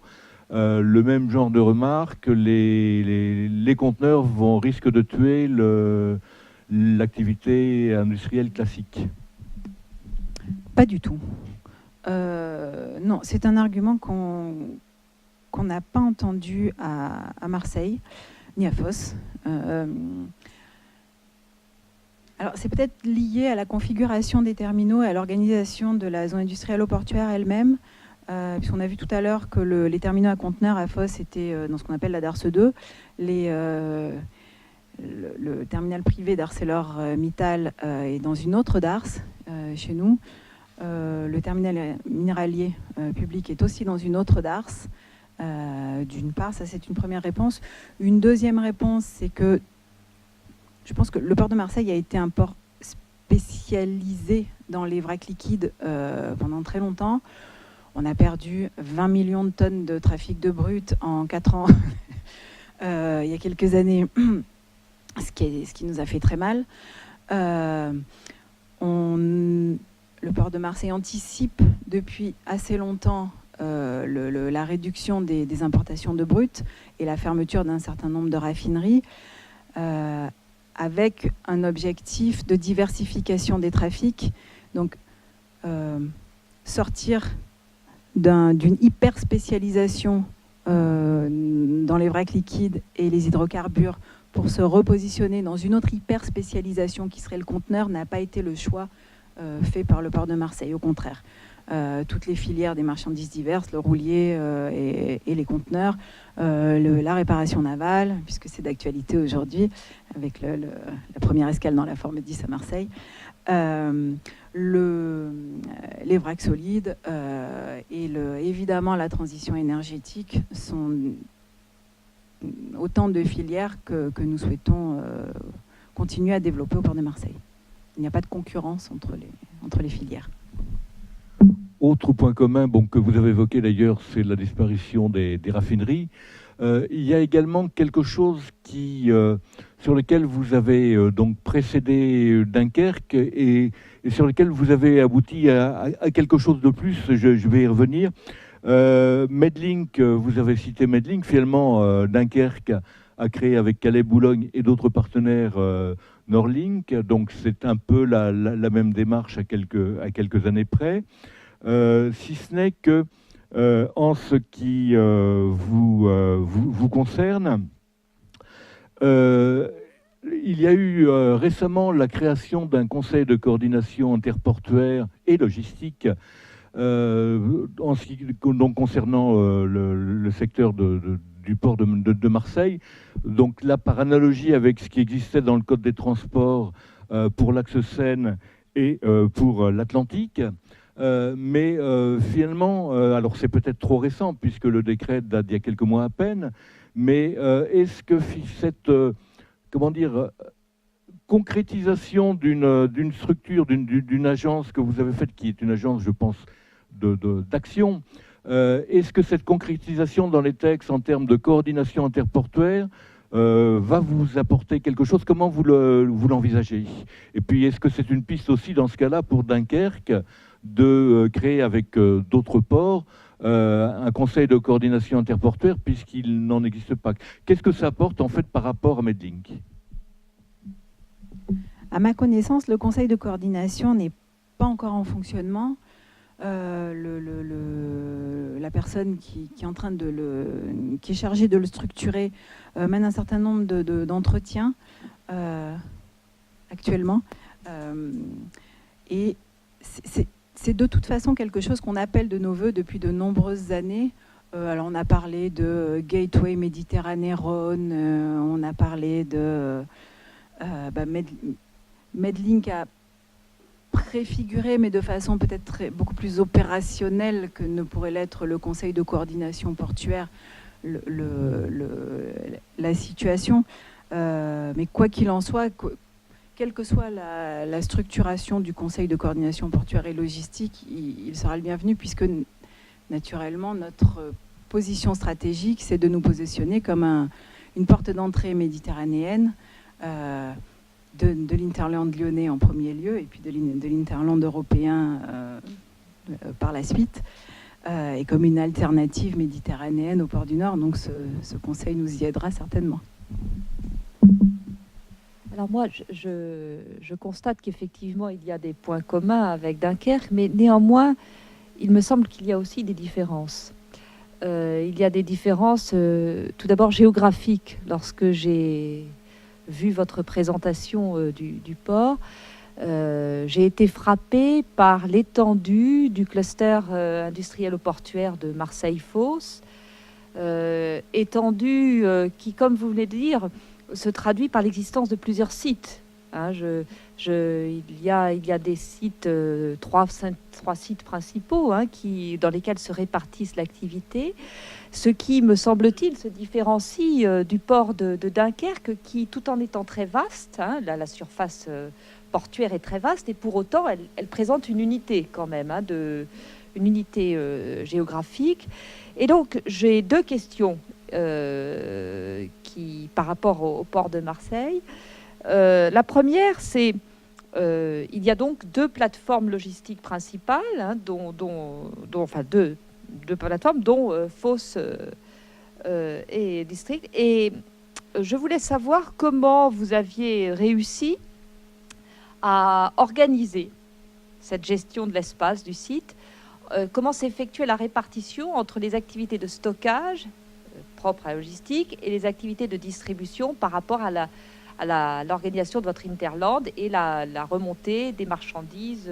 S1: le même genre de remarques, les conteneurs risquent de tuer l'activité industrielle classique?
S2: Pas du tout. Non, c'est un argument qu'on n'a pas entendu à Marseille, ni à Fos. Alors, c'est peut-être lié à la configuration des terminaux et à l'organisation de la zone industrielle portuaire elle-même, puisqu'on a vu tout à l'heure que les terminaux à conteneurs à Fos étaient dans ce qu'on appelle la Darse 2. Le terminal privé d'ArcelorMittal est dans une autre Darse, chez nous. Le terminal minéralier public est aussi dans une autre Darse. D'une part, ça c'est une première réponse. Une deuxième réponse, c'est que je pense que le port de Marseille a été un port spécialisé dans les vracs liquides pendant très longtemps. On a perdu 20 millions de tonnes de trafic de brut en 4 ans il y a quelques années, ce qui nous a fait très mal. Le port de Marseille anticipe depuis assez longtemps la réduction des importations de brut et la fermeture d'un certain nombre de raffineries, avec un objectif de diversification des trafics. Donc, sortir d'une hyper spécialisation dans les vracs liquides et les hydrocarbures pour se repositionner dans une autre hyper spécialisation qui serait le conteneur n'a pas été le choix fait par le port de Marseille. Au contraire, toutes les filières des marchandises diverses, le roulier et les conteneurs, la réparation navale, puisque c'est d'actualité aujourd'hui, avec la première escale dans la Forme 10 à Marseille, les vracs solides et évidemment la transition énergétique sont autant de filières que nous souhaitons continuer à développer au port de Marseille. Il n'y a pas de concurrence entre les filières.
S1: Autre point commun que vous avez évoqué d'ailleurs, c'est la disparition des raffineries. Il y a également quelque chose sur lequel vous avez donc précédé Dunkerque et sur lequel vous avez abouti à quelque chose de plus. Je vais y revenir. Medlink, vous avez cité Medlink. Finalement, Dunkerque a créé avec Calais-Boulogne et d'autres partenaires Norlink. Donc c'est un peu la même démarche à quelques années près. Si ce n'est que en ce qui vous concerne, il y a eu récemment la création d'un conseil de coordination interportuaire et logistique donc concernant le secteur du port de Marseille. Donc là, par analogie avec ce qui existait dans le Code des transports pour l'axe Seine et pour l'Atlantique. Mais finalement, alors c'est peut-être trop récent puisque le décret date d'il y a quelques mois à peine, mais est-ce que cette concrétisation d'une structure, d'une agence que vous avez faite, qui est une agence, je pense, d'action, est-ce que cette concrétisation dans les textes en termes de coordination interportuaire va vous apporter quelque chose? Comment vous l'envisagez? Et puis, est-ce que c'est une piste aussi, dans ce cas-là, pour Dunkerque, de créer avec d'autres ports un conseil de coordination interportuaire, puisqu'il n'en existe pas? Qu'est-ce que ça apporte, en fait, par rapport à Medlink?
S2: À ma connaissance, le conseil de coordination n'est pas encore en fonctionnement. La personne qui est en train qui est chargée de le structurer mène un certain nombre d'entretiens actuellement. Et c'est de toute façon quelque chose qu'on appelle de nos voeux depuis de nombreuses années. Alors on a parlé de Gateway Méditerranée-Rhône, on a parlé de Medlink a préfiguré, mais de façon peut-être beaucoup plus opérationnelle que ne pourrait l'être le Conseil de coordination portuaire, la situation. Mais quoi qu'il en soit, quelle que soit la structuration du Conseil de coordination portuaire et logistique, il sera le bienvenu, puisque naturellement notre position stratégique, c'est de nous positionner comme une porte d'entrée méditerranéenne de l'Hinterland lyonnais en premier lieu, et puis de l'Hinterland européen par la suite, et comme une alternative méditerranéenne au port du Nord. Donc ce conseil nous y aidera certainement.
S3: Alors moi, je constate qu'effectivement, il y a des points communs avec Dunkerque, mais néanmoins, il me semble qu'il y a aussi des différences. Il y a des différences, tout d'abord géographiques. Lorsque j'ai vu votre présentation du port, j'ai été frappée par l'étendue du cluster industriel-portuaire de Marseille-Fos, étendue qui, comme vous venez de dire, se traduit par l'existence de plusieurs sites. Hein, il y a des sites, trois sites principaux dans lesquels se répartissent l'activité, ce qui, me semble-t-il, se différencie du port de Dunkerque, qui, tout en étant très vaste, la surface portuaire est très vaste, et pour autant, elle présente une unité quand même, une unité géographique. Et donc, j'ai deux questions par rapport au port de Marseille. La première, c'est il y a donc deux plateformes logistiques principales, dont deux plateformes, dont FOSS et District. Et je voulais savoir comment vous aviez réussi à organiser cette gestion de l'espace du site, comment s'effectuait la répartition entre les activités de stockage propres à la logistique et les activités de distribution par rapport à l'organisation de votre hinterland et la remontée des marchandises,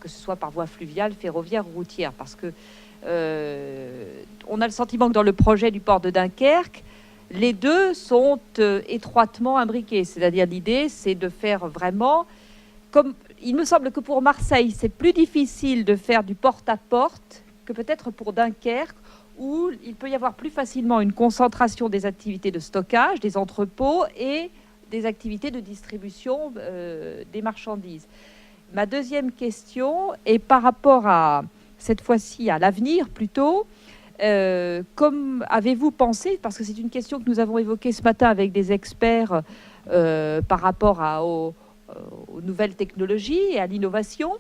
S3: que ce soit par voie fluviale, ferroviaire ou routière. Parce que on a le sentiment que dans le projet du port de Dunkerque, les deux sont étroitement imbriqués. C'est-à-dire, l'idée, c'est de faire vraiment... Comme, il me semble que pour Marseille, c'est plus difficile de faire du porte-à-porte que peut-être pour Dunkerque, où il peut y avoir plus facilement une concentration des activités de stockage, des entrepôts et des activités de distribution des marchandises. Ma deuxième question est par rapport à, cette fois-ci, à l'avenir plutôt. Comme avez-vous pensé, parce que c'est une question que nous avons évoquée ce matin avec des experts par rapport aux nouvelles technologies et à l'innovation,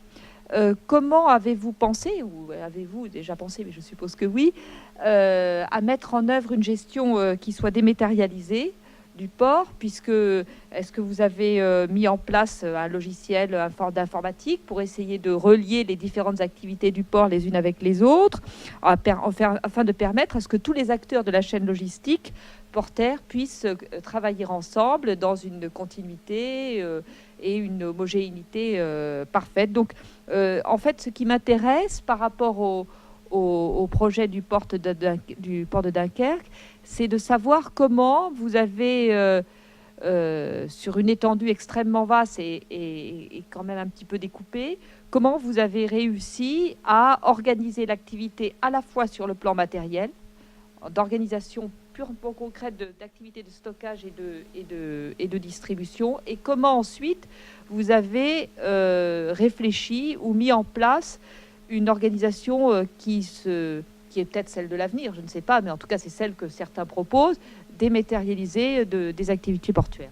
S3: comment avez-vous pensé, ou avez-vous déjà pensé, mais je suppose que oui, à mettre en œuvre une gestion qui soit dématérialisée du port, puisque est-ce que vous avez mis en place un logiciel d'informatique pour essayer de relier les différentes activités du port les unes avec les autres, afin de permettre à ce que tous les acteurs de la chaîne logistique porteurs puissent travailler ensemble dans une continuité et une homogénéité parfaite. Donc, en fait, ce qui m'intéresse par rapport au projet du port de Dunkerque, c'est de savoir comment vous avez, sur une étendue extrêmement vaste et quand même un petit peu découpée, comment vous avez réussi à organiser l'activité à la fois sur le plan matériel, d'organisation purement concrète d'activités de stockage et de distribution, et comment ensuite vous avez réfléchi ou mis en place une organisation qui est peut-être celle de l'avenir, je ne sais pas, mais en tout cas c'est celle que certains proposent, dématérialisée des activités portuaires.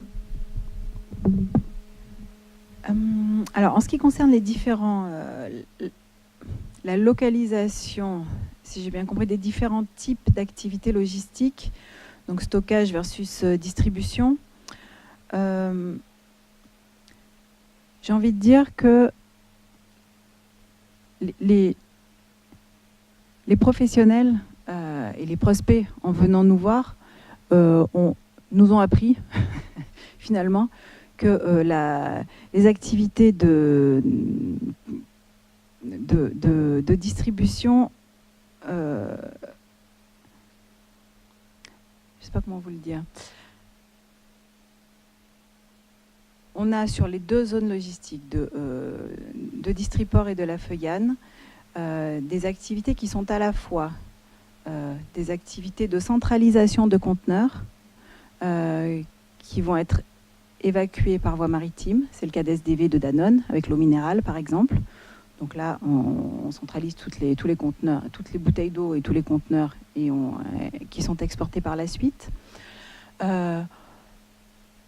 S2: Alors, en ce qui concerne les différents... la localisation, si j'ai bien compris, des différents types d'activités logistiques, donc stockage versus distribution, j'ai envie de dire que les professionnels et les prospects, en venant nous voir, nous ont appris finalement que les activités de distribution, je ne sais pas comment vous le dire. On a sur les deux zones logistiques de Distriport et de La Feuillane des activités qui sont à la fois des activités de centralisation de conteneurs qui vont être évacués par voie maritime. C'est le cas d'SDV de Danone, avec l'eau minérale par exemple. Donc là, on centralise tous les conteneurs, toutes les bouteilles d'eau et tous les conteneurs qui sont exportés par la suite.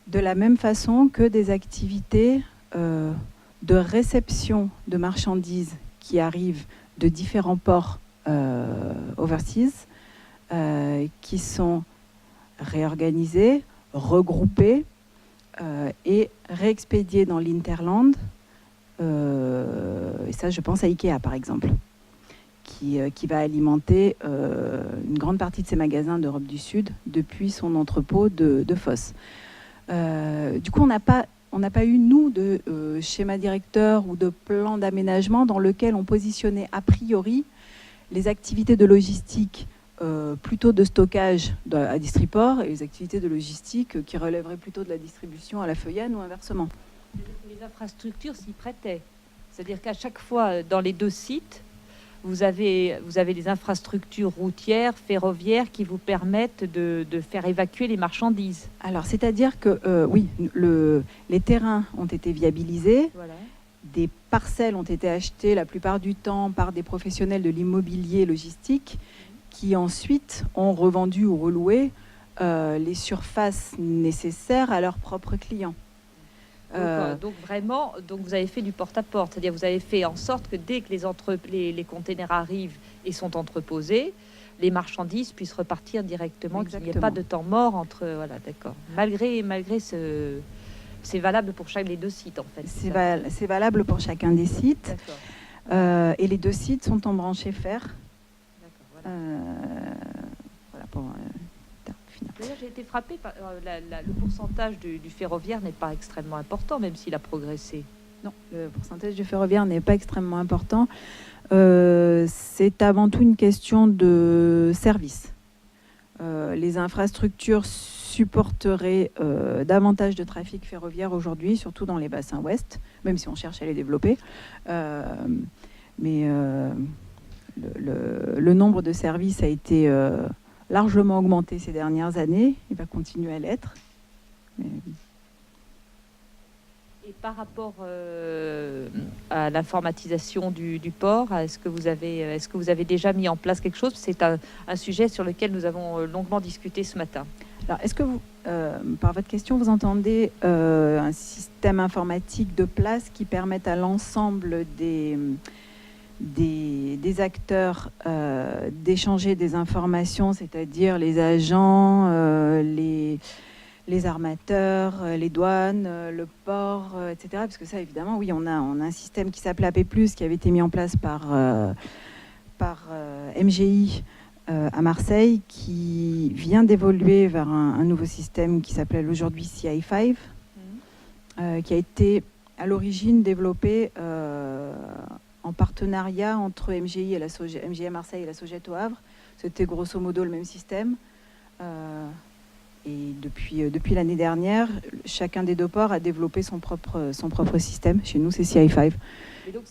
S2: De la même façon que des activités de réception de marchandises qui arrivent de différents ports overseas, qui sont réorganisées, regroupées et réexpédiées dans l'Interland. Et ça, je pense à Ikea, par exemple, qui va alimenter une grande partie de ses magasins d'Europe du Sud depuis son entrepôt de FOSS. Du coup, on n'a pas eu, nous, de schéma directeur ou de plan d'aménagement dans lequel on positionnait a priori les activités de logistique plutôt de stockage à Distriport et les activités de logistique qui relèveraient plutôt de la distribution à La Feuillane ou inversement.
S3: Les infrastructures s'y prêtaient. C'est-à-dire qu'à chaque fois, dans les deux sites, vous avez des infrastructures routières, ferroviaires qui vous permettent de faire évacuer les marchandises.
S2: Alors, c'est-à-dire que, oui, les terrains ont été viabilisés. Voilà. Des parcelles ont été achetées la plupart du temps par des professionnels de l'immobilier logistique qui ensuite ont revendu ou reloué les surfaces nécessaires à leurs propres clients.
S3: Donc vraiment, vous avez fait du porte-à-porte, c'est-à-dire vous avez fait en sorte que dès que les containers arrivent et sont entreposés, les marchandises puissent repartir directement, qu'il n'y ait pas de temps mort entre... Voilà, d'accord. Malgré ce... C'est valable pour chacun des deux sites, en fait.
S2: C'est valable pour chacun des sites. Et les deux sites sont embranchés fer. Voilà. Voilà pour...
S3: D'ailleurs, j'ai été frappée par le pourcentage du ferroviaire n'est pas extrêmement important, même s'il a progressé.
S2: Non, le pourcentage du ferroviaire n'est pas extrêmement important. C'est avant tout une question de service. Les infrastructures supporteraient davantage de trafic ferroviaire aujourd'hui, surtout dans les bassins ouest, même si on cherche à les développer. Mais le nombre de services a été largement augmenté ces dernières années. Il va continuer à l'être.
S3: Et par rapport à l'informatisation du port, est-ce que vous avez déjà mis en place quelque chose? C'est un sujet sur lequel nous avons longuement discuté ce matin.
S2: Alors, est-ce que vous, par votre question, vous entendez un système informatique de place qui permette à l'ensemble des acteurs d'échanger des informations, c'est-à-dire les agents, les armateurs, les douanes, le port, etc. Parce que ça, évidemment, oui, on a un système qui s'appelle AP+, qui avait été mis en place par MGI à Marseille, qui vient d'évoluer vers un nouveau système qui s'appelle aujourd'hui CI5, qui a été à l'origine développé en partenariat entre MGI à Marseille et la Sogette au Havre. C'était grosso modo le même système. Et depuis l'année dernière, chacun des deux ports a développé son propre système. Chez nous, c'est CI5.
S3: Mais donc,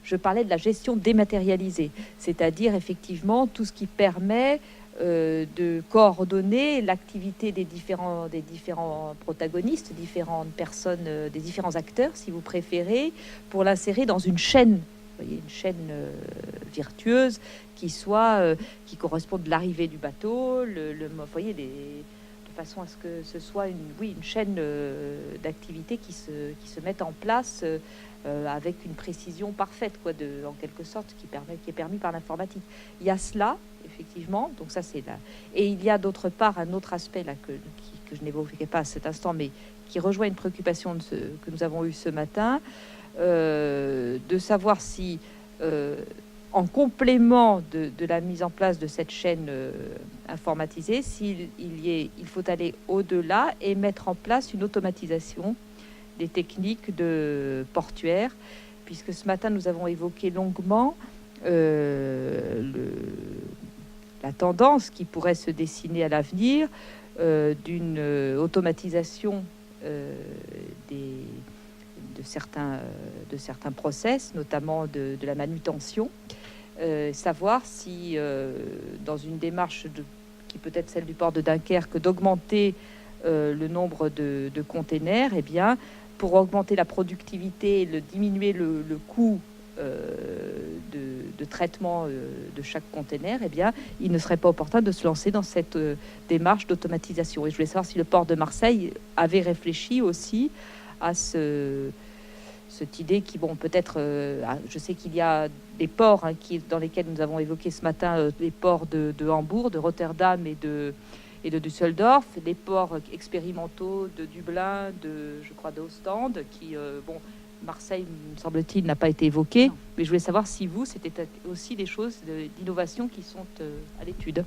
S3: je parlais de la gestion dématérialisée, c'est-à-dire effectivement tout ce qui permet de coordonner l'activité des différents protagonistes, différentes personnes, des différents acteurs, si vous préférez, pour l'insérer dans une chaîne. Vous voyez, une chaîne virtueuse qui correspond de l'arrivée du bateau, vous voyez, de façon à ce que ce soit une chaîne d'activité qui se mette en place avec une précision parfaite, en quelque sorte, qui est permis par l'informatique. Il y a cela, effectivement, donc ça c'est là. Et il y a d'autre part un autre aspect là que je n'évoquais pas à cet instant, mais qui rejoint une préoccupation que nous avons eue ce matin, de savoir si, en complément de la mise en place de cette chaîne informatisée, il faut aller au-delà et mettre en place une automatisation des techniques de portuaires, puisque ce matin nous avons évoqué longuement la tendance qui pourrait se dessiner à l'avenir d'une automatisation de certains process, notamment de la manutention. Savoir si, dans une démarche qui peut être celle du port de Dunkerque, d'augmenter le nombre de containers, eh bien, pour augmenter la productivité et diminuer le coût de traitement de chaque container, eh bien, il ne serait pas opportun de se lancer dans cette démarche d'automatisation. Et je voulais savoir si le port de Marseille avait réfléchi aussi à cette idée qui, bon, peut-être, je sais qu'il y a des ports dans lesquels nous avons évoqué ce matin, les ports de Hambourg, de Rotterdam et de Düsseldorf, les ports expérimentaux de Dublin, je crois, d'Ostende, qui, Marseille, me semble-t-il, n'a pas été évoqué. Non. Mais je voulais savoir si c'était aussi des choses d'innovation qui sont à l'étude.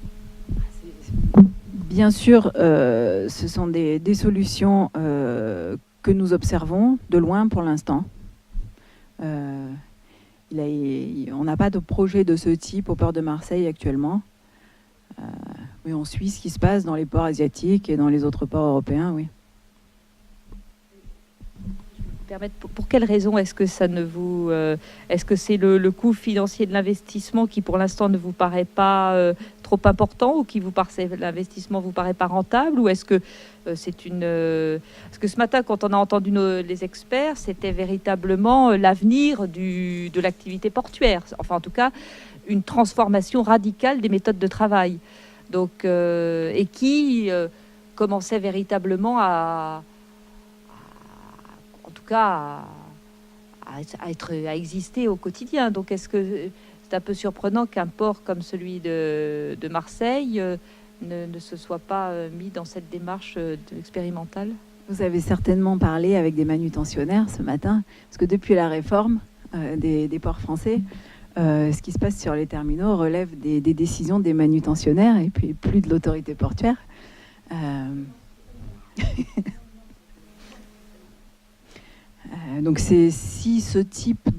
S2: Bien sûr, ce sont des solutions que nous observons de loin pour l'instant. On n'a pas de projet de ce type au port de Marseille actuellement. Mais on suit ce qui se passe dans les ports asiatiques et dans les autres ports européens, oui.
S3: Pour quelles raisons est-ce que ça ne vous... est-ce que c'est le coût financier de l'investissement qui, pour l'instant, ne vous paraît pas trop important, ou l'investissement vous paraît pas rentable, ou est-ce que c'est une... Parce que ce matin, quand on a entendu les experts, c'était véritablement l'avenir de l'activité portuaire. Enfin, en tout cas, une transformation radicale des méthodes de travail. Donc, et qui commençait véritablement à cas à exister au quotidien. Donc est-ce que c'est un peu surprenant qu'un port comme celui de Marseille ne se soit pas mis dans cette démarche expérimentale?
S2: Vous avez certainement parlé avec des manutentionnaires ce matin, parce que depuis la réforme des ports français, ce qui se passe sur les terminaux relève des décisions des manutentionnaires et puis plus de l'autorité portuaire. Donc si ce type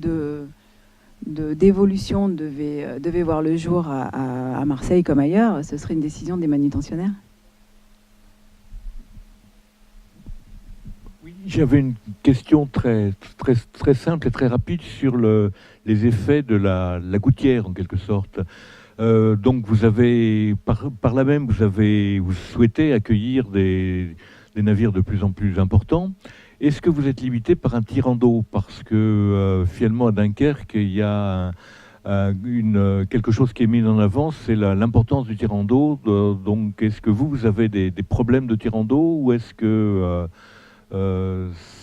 S2: d'évolution devait voir le jour à Marseille comme ailleurs, ce serait une décision des manutentionnaires.
S1: Oui, j'avais une question très simple et très rapide sur les effets de la gouttière, en quelque sorte. Donc vous avez, par là même, vous souhaitez accueillir des navires de plus en plus importants. Est-ce que vous êtes limité par un tirant d'eau? Parce que finalement à Dunkerque, il y a quelque chose qui est mis en avant, c'est l'importance du tirant d'eau. Donc est-ce que vous avez des problèmes de tirant d'eau, ou est-ce que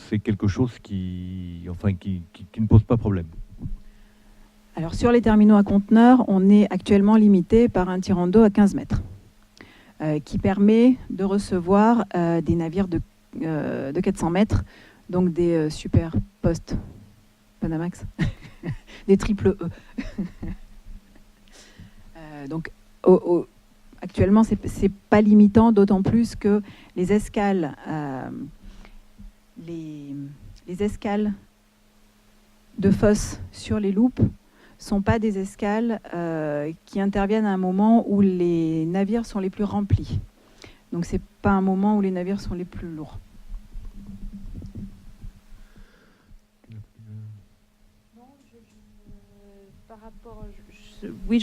S1: c'est quelque chose qui ne pose pas problème?
S2: Alors sur les terminaux à conteneurs, on est actuellement limité par un tirant d'eau à 15 mètres qui permet de recevoir des navires de 400 mètres, donc des super post Panamax, des triple E. Donc actuellement, c'est pas limitant, d'autant plus que les escales, les escales de fosse sur les loupes sont pas des escales qui interviennent à un moment où les navires sont les plus remplis. Donc c'est pas un moment où les navires sont les plus lourds.
S3: Par rapport, oui,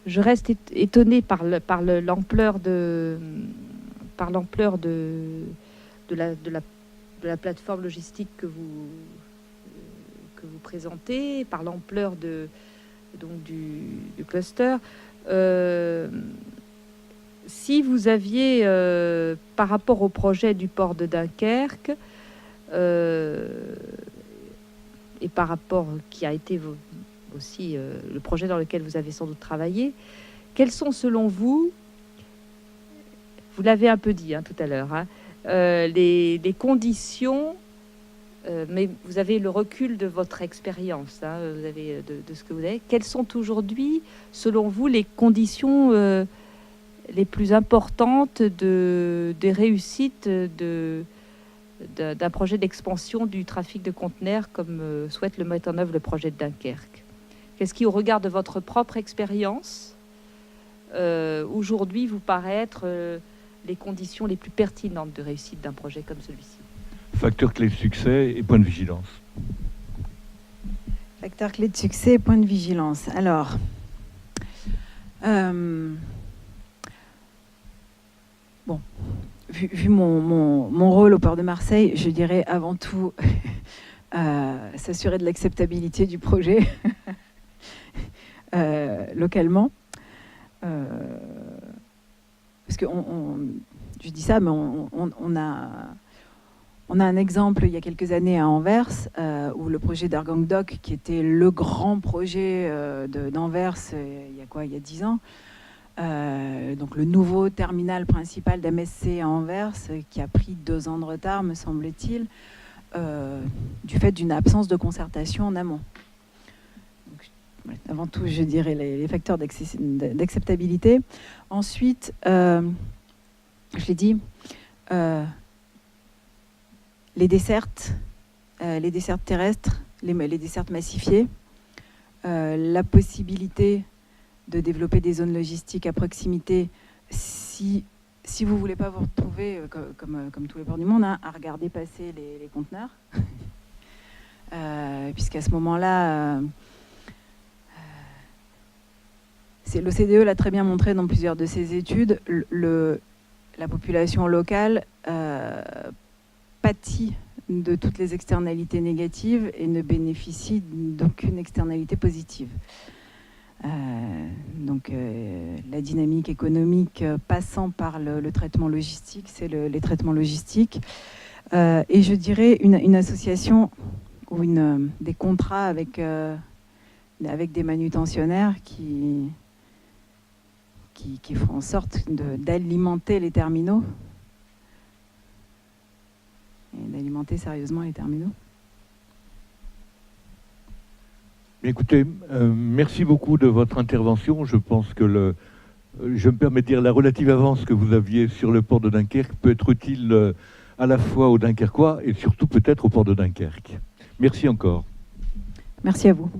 S3: je reste étonnée par l'ampleur de la plateforme logistique que vous présentez, par l'ampleur du cluster. Si vous aviez, par rapport au projet du port de Dunkerque, et par rapport qui a été aussi le projet dans lequel vous avez sans doute travaillé, quelles sont selon vous, vous l'avez un peu dit tout à l'heure, les conditions, mais vous avez le recul de votre expérience, vous avez de ce que vous avez. Quelles sont aujourd'hui, selon vous, les conditions les plus importantes des réussites d'un projet d'expansion du trafic de conteneurs comme souhaite le mettre en œuvre le projet de Dunkerque? Qu'est-ce qui, au regard de votre propre expérience, aujourd'hui vous paraît être les conditions les plus pertinentes de réussite d'un projet comme celui-ci?
S1: Facteur clé de succès et point de vigilance.
S2: Facteur clé de succès et point de vigilance. Alors, bon, vu mon rôle au port de Marseille, je dirais avant tout s'assurer de l'acceptabilité du projet localement. Parce que je dis ça, mais on a un exemple il y a quelques années à Anvers, où le projet d'Argang Dock, qui était le grand projet d'Anvers il y a 10 ans, donc le nouveau terminal principal d'MSC à Anvers, qui a pris 2 ans de retard, me semble-t-il, du fait d'une absence de concertation en amont. Donc, avant tout, je dirais les facteurs d'acceptabilité. Ensuite, je l'ai dit, les dessertes terrestres, les dessertes massifiées, la possibilité de développer des zones logistiques à proximité si vous ne voulez pas vous retrouver, comme tous les ports du monde, à regarder passer les conteneurs. Puisqu'à ce moment-là, l'OCDE l'a très bien montré dans plusieurs de ses études, la population locale pâtit de toutes les externalités négatives et ne bénéficie d'aucune externalité positive. Donc la dynamique économique passant par le traitement logistique, c'est les traitements logistiques. Et je dirais une association ou des contrats avec des manutentionnaires qui font en sorte d'alimenter les terminaux et d'alimenter sérieusement les terminaux.
S1: Écoutez, merci beaucoup de votre intervention. Je pense que je me permets de dire la relative avance que vous aviez sur le port de Dunkerque peut être utile à la fois aux Dunkerquois et surtout peut-être au port de Dunkerque. Merci encore.
S2: Merci à vous.